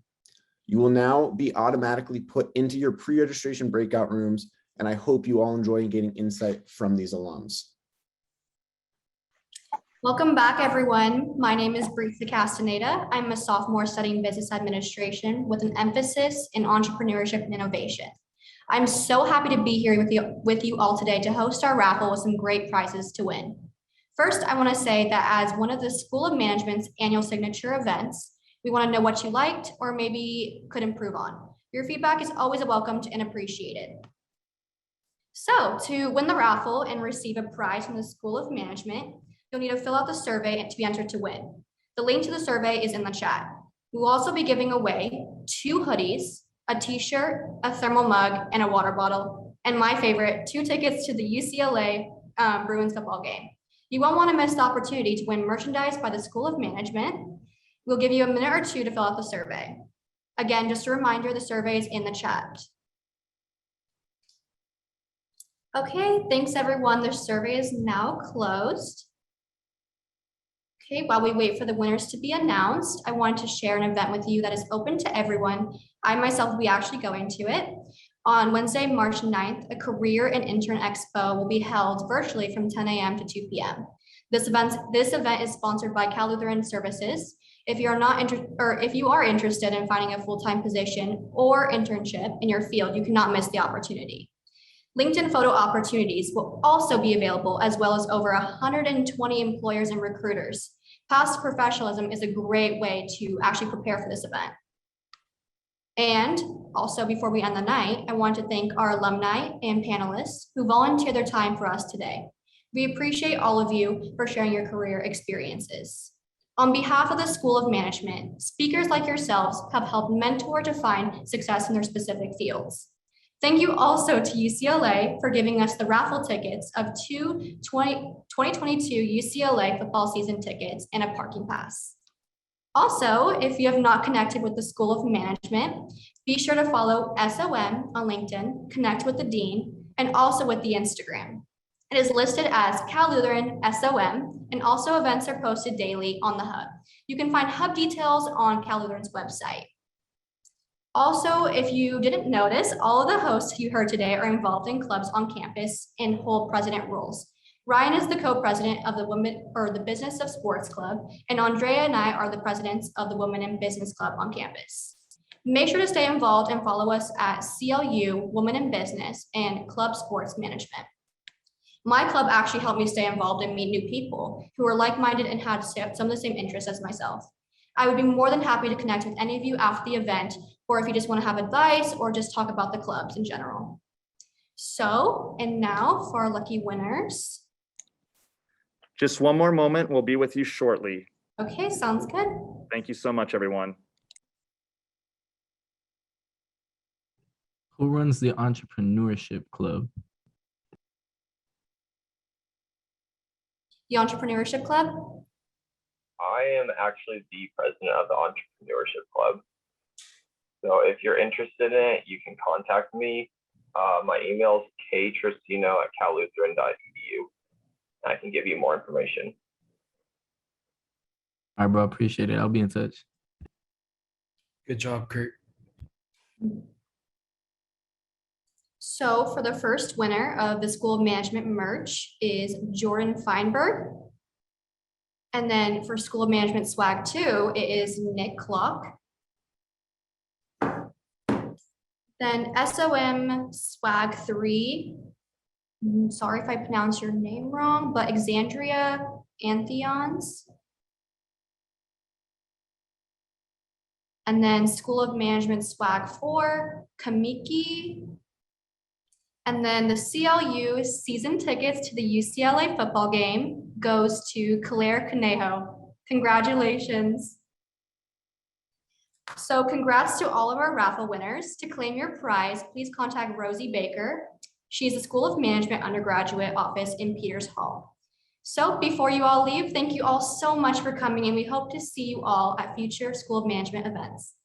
You will now be automatically put into your pre-registration breakout rooms, and I hope you all enjoy gaining insight from these alums. Welcome back, everyone. My name is Brissa Castaneda. I'm a sophomore studying business administration with an emphasis in entrepreneurship and innovation. I'm so happy to be here with you all today to host our raffle with some great prizes to win. First, I want to say that as one of the School of Management's annual signature events, we want to know what you liked or maybe could improve on. Your feedback is always welcomed and appreciated. So to win the raffle and receive a prize from the School of Management, you'll need to fill out the survey to be entered to win. The link to the survey is in the chat. We will also be giving away 2 hoodies, a t-shirt, a thermal mug, and a water bottle, and my favorite, 2 tickets to the UCLA Bruins football game. You won't want to miss the opportunity to win merchandise by the School of Management. We'll give you a minute or 2 to fill out the survey. Again, just a reminder, the survey is in the chat. Okay, thanks everyone. The survey is now closed. Okay, while we wait for the winners to be announced, I wanted to share an event with you that is open to everyone. I myself will be actually going to it. On Wednesday, March 9th, a career and intern expo will be held virtually from 10 a.m. to 2 p.m. This event is sponsored by Lutheran Services. If you are interested in finding a full-time position or internship in your field, you cannot miss the opportunity. LinkedIn photo opportunities will also be available, as well as over 120 employers and recruiters. Past professionalism is a great way to actually prepare for this event. And also, before we end the night, I want to thank our alumni and panelists who volunteered their time for us today. We appreciate all of you for sharing your career experiences. On behalf of the School of Management, speakers like yourselves have helped mentor to find success in their specific fields. Thank you also to UCLA for giving us the raffle tickets of 2022 UCLA football season tickets and a parking pass. Also, if you have not connected with the School of Management, be sure to follow SOM on LinkedIn, connect with the Dean, and also with the Instagram. It is listed as Cal Lutheran SOM, and also events are posted daily on the Hub. You can find Hub details on Cal Lutheran's website. Also, if you didn't notice, all of the hosts you heard today are involved in clubs on campus and hold president roles. Ryan is the co-president of the Business of Sports Club, and Andrea and I are the presidents of the Women in Business Club on campus. Make sure to stay involved and follow us at CLU, Women in Business, and Club Sports Management. My club actually helped me stay involved and meet new people who are like-minded and had some of the same interests as myself. I would be more than happy to connect with any of you after the event, or if you just want to have advice or just talk about the clubs in general. So, and now for our lucky winners. Just one more moment. We'll be with you shortly. Okay, sounds good. Thank you so much, everyone. Who runs the Entrepreneurship Club? The Entrepreneurship Club? I am actually the president of the Entrepreneurship Club. So if you're interested in it, you can contact me. My email is ktristino@callutheran.edu. I can give you more information. All right, bro. Appreciate it. I'll be in touch. Good job, Kurt. So for the first winner of the School of Management merch is Jordan Feinberg. And then for School of Management Swag 2, it is Nick Klock. Then SOM Swag 3, sorry if I pronounce your name wrong, but Andrea Antheons. And then School of Management Swag 4, Kamiki. And then the CLU season tickets to the UCLA football game goes to Claire Conejo. Congratulations. So congrats to all of our raffle winners. To claim your prize, please contact Rosie Baker. She's the School of Management undergraduate office in Peters Hall. So before you all leave, thank you all so much for coming, and we hope to see you all at future School of Management events.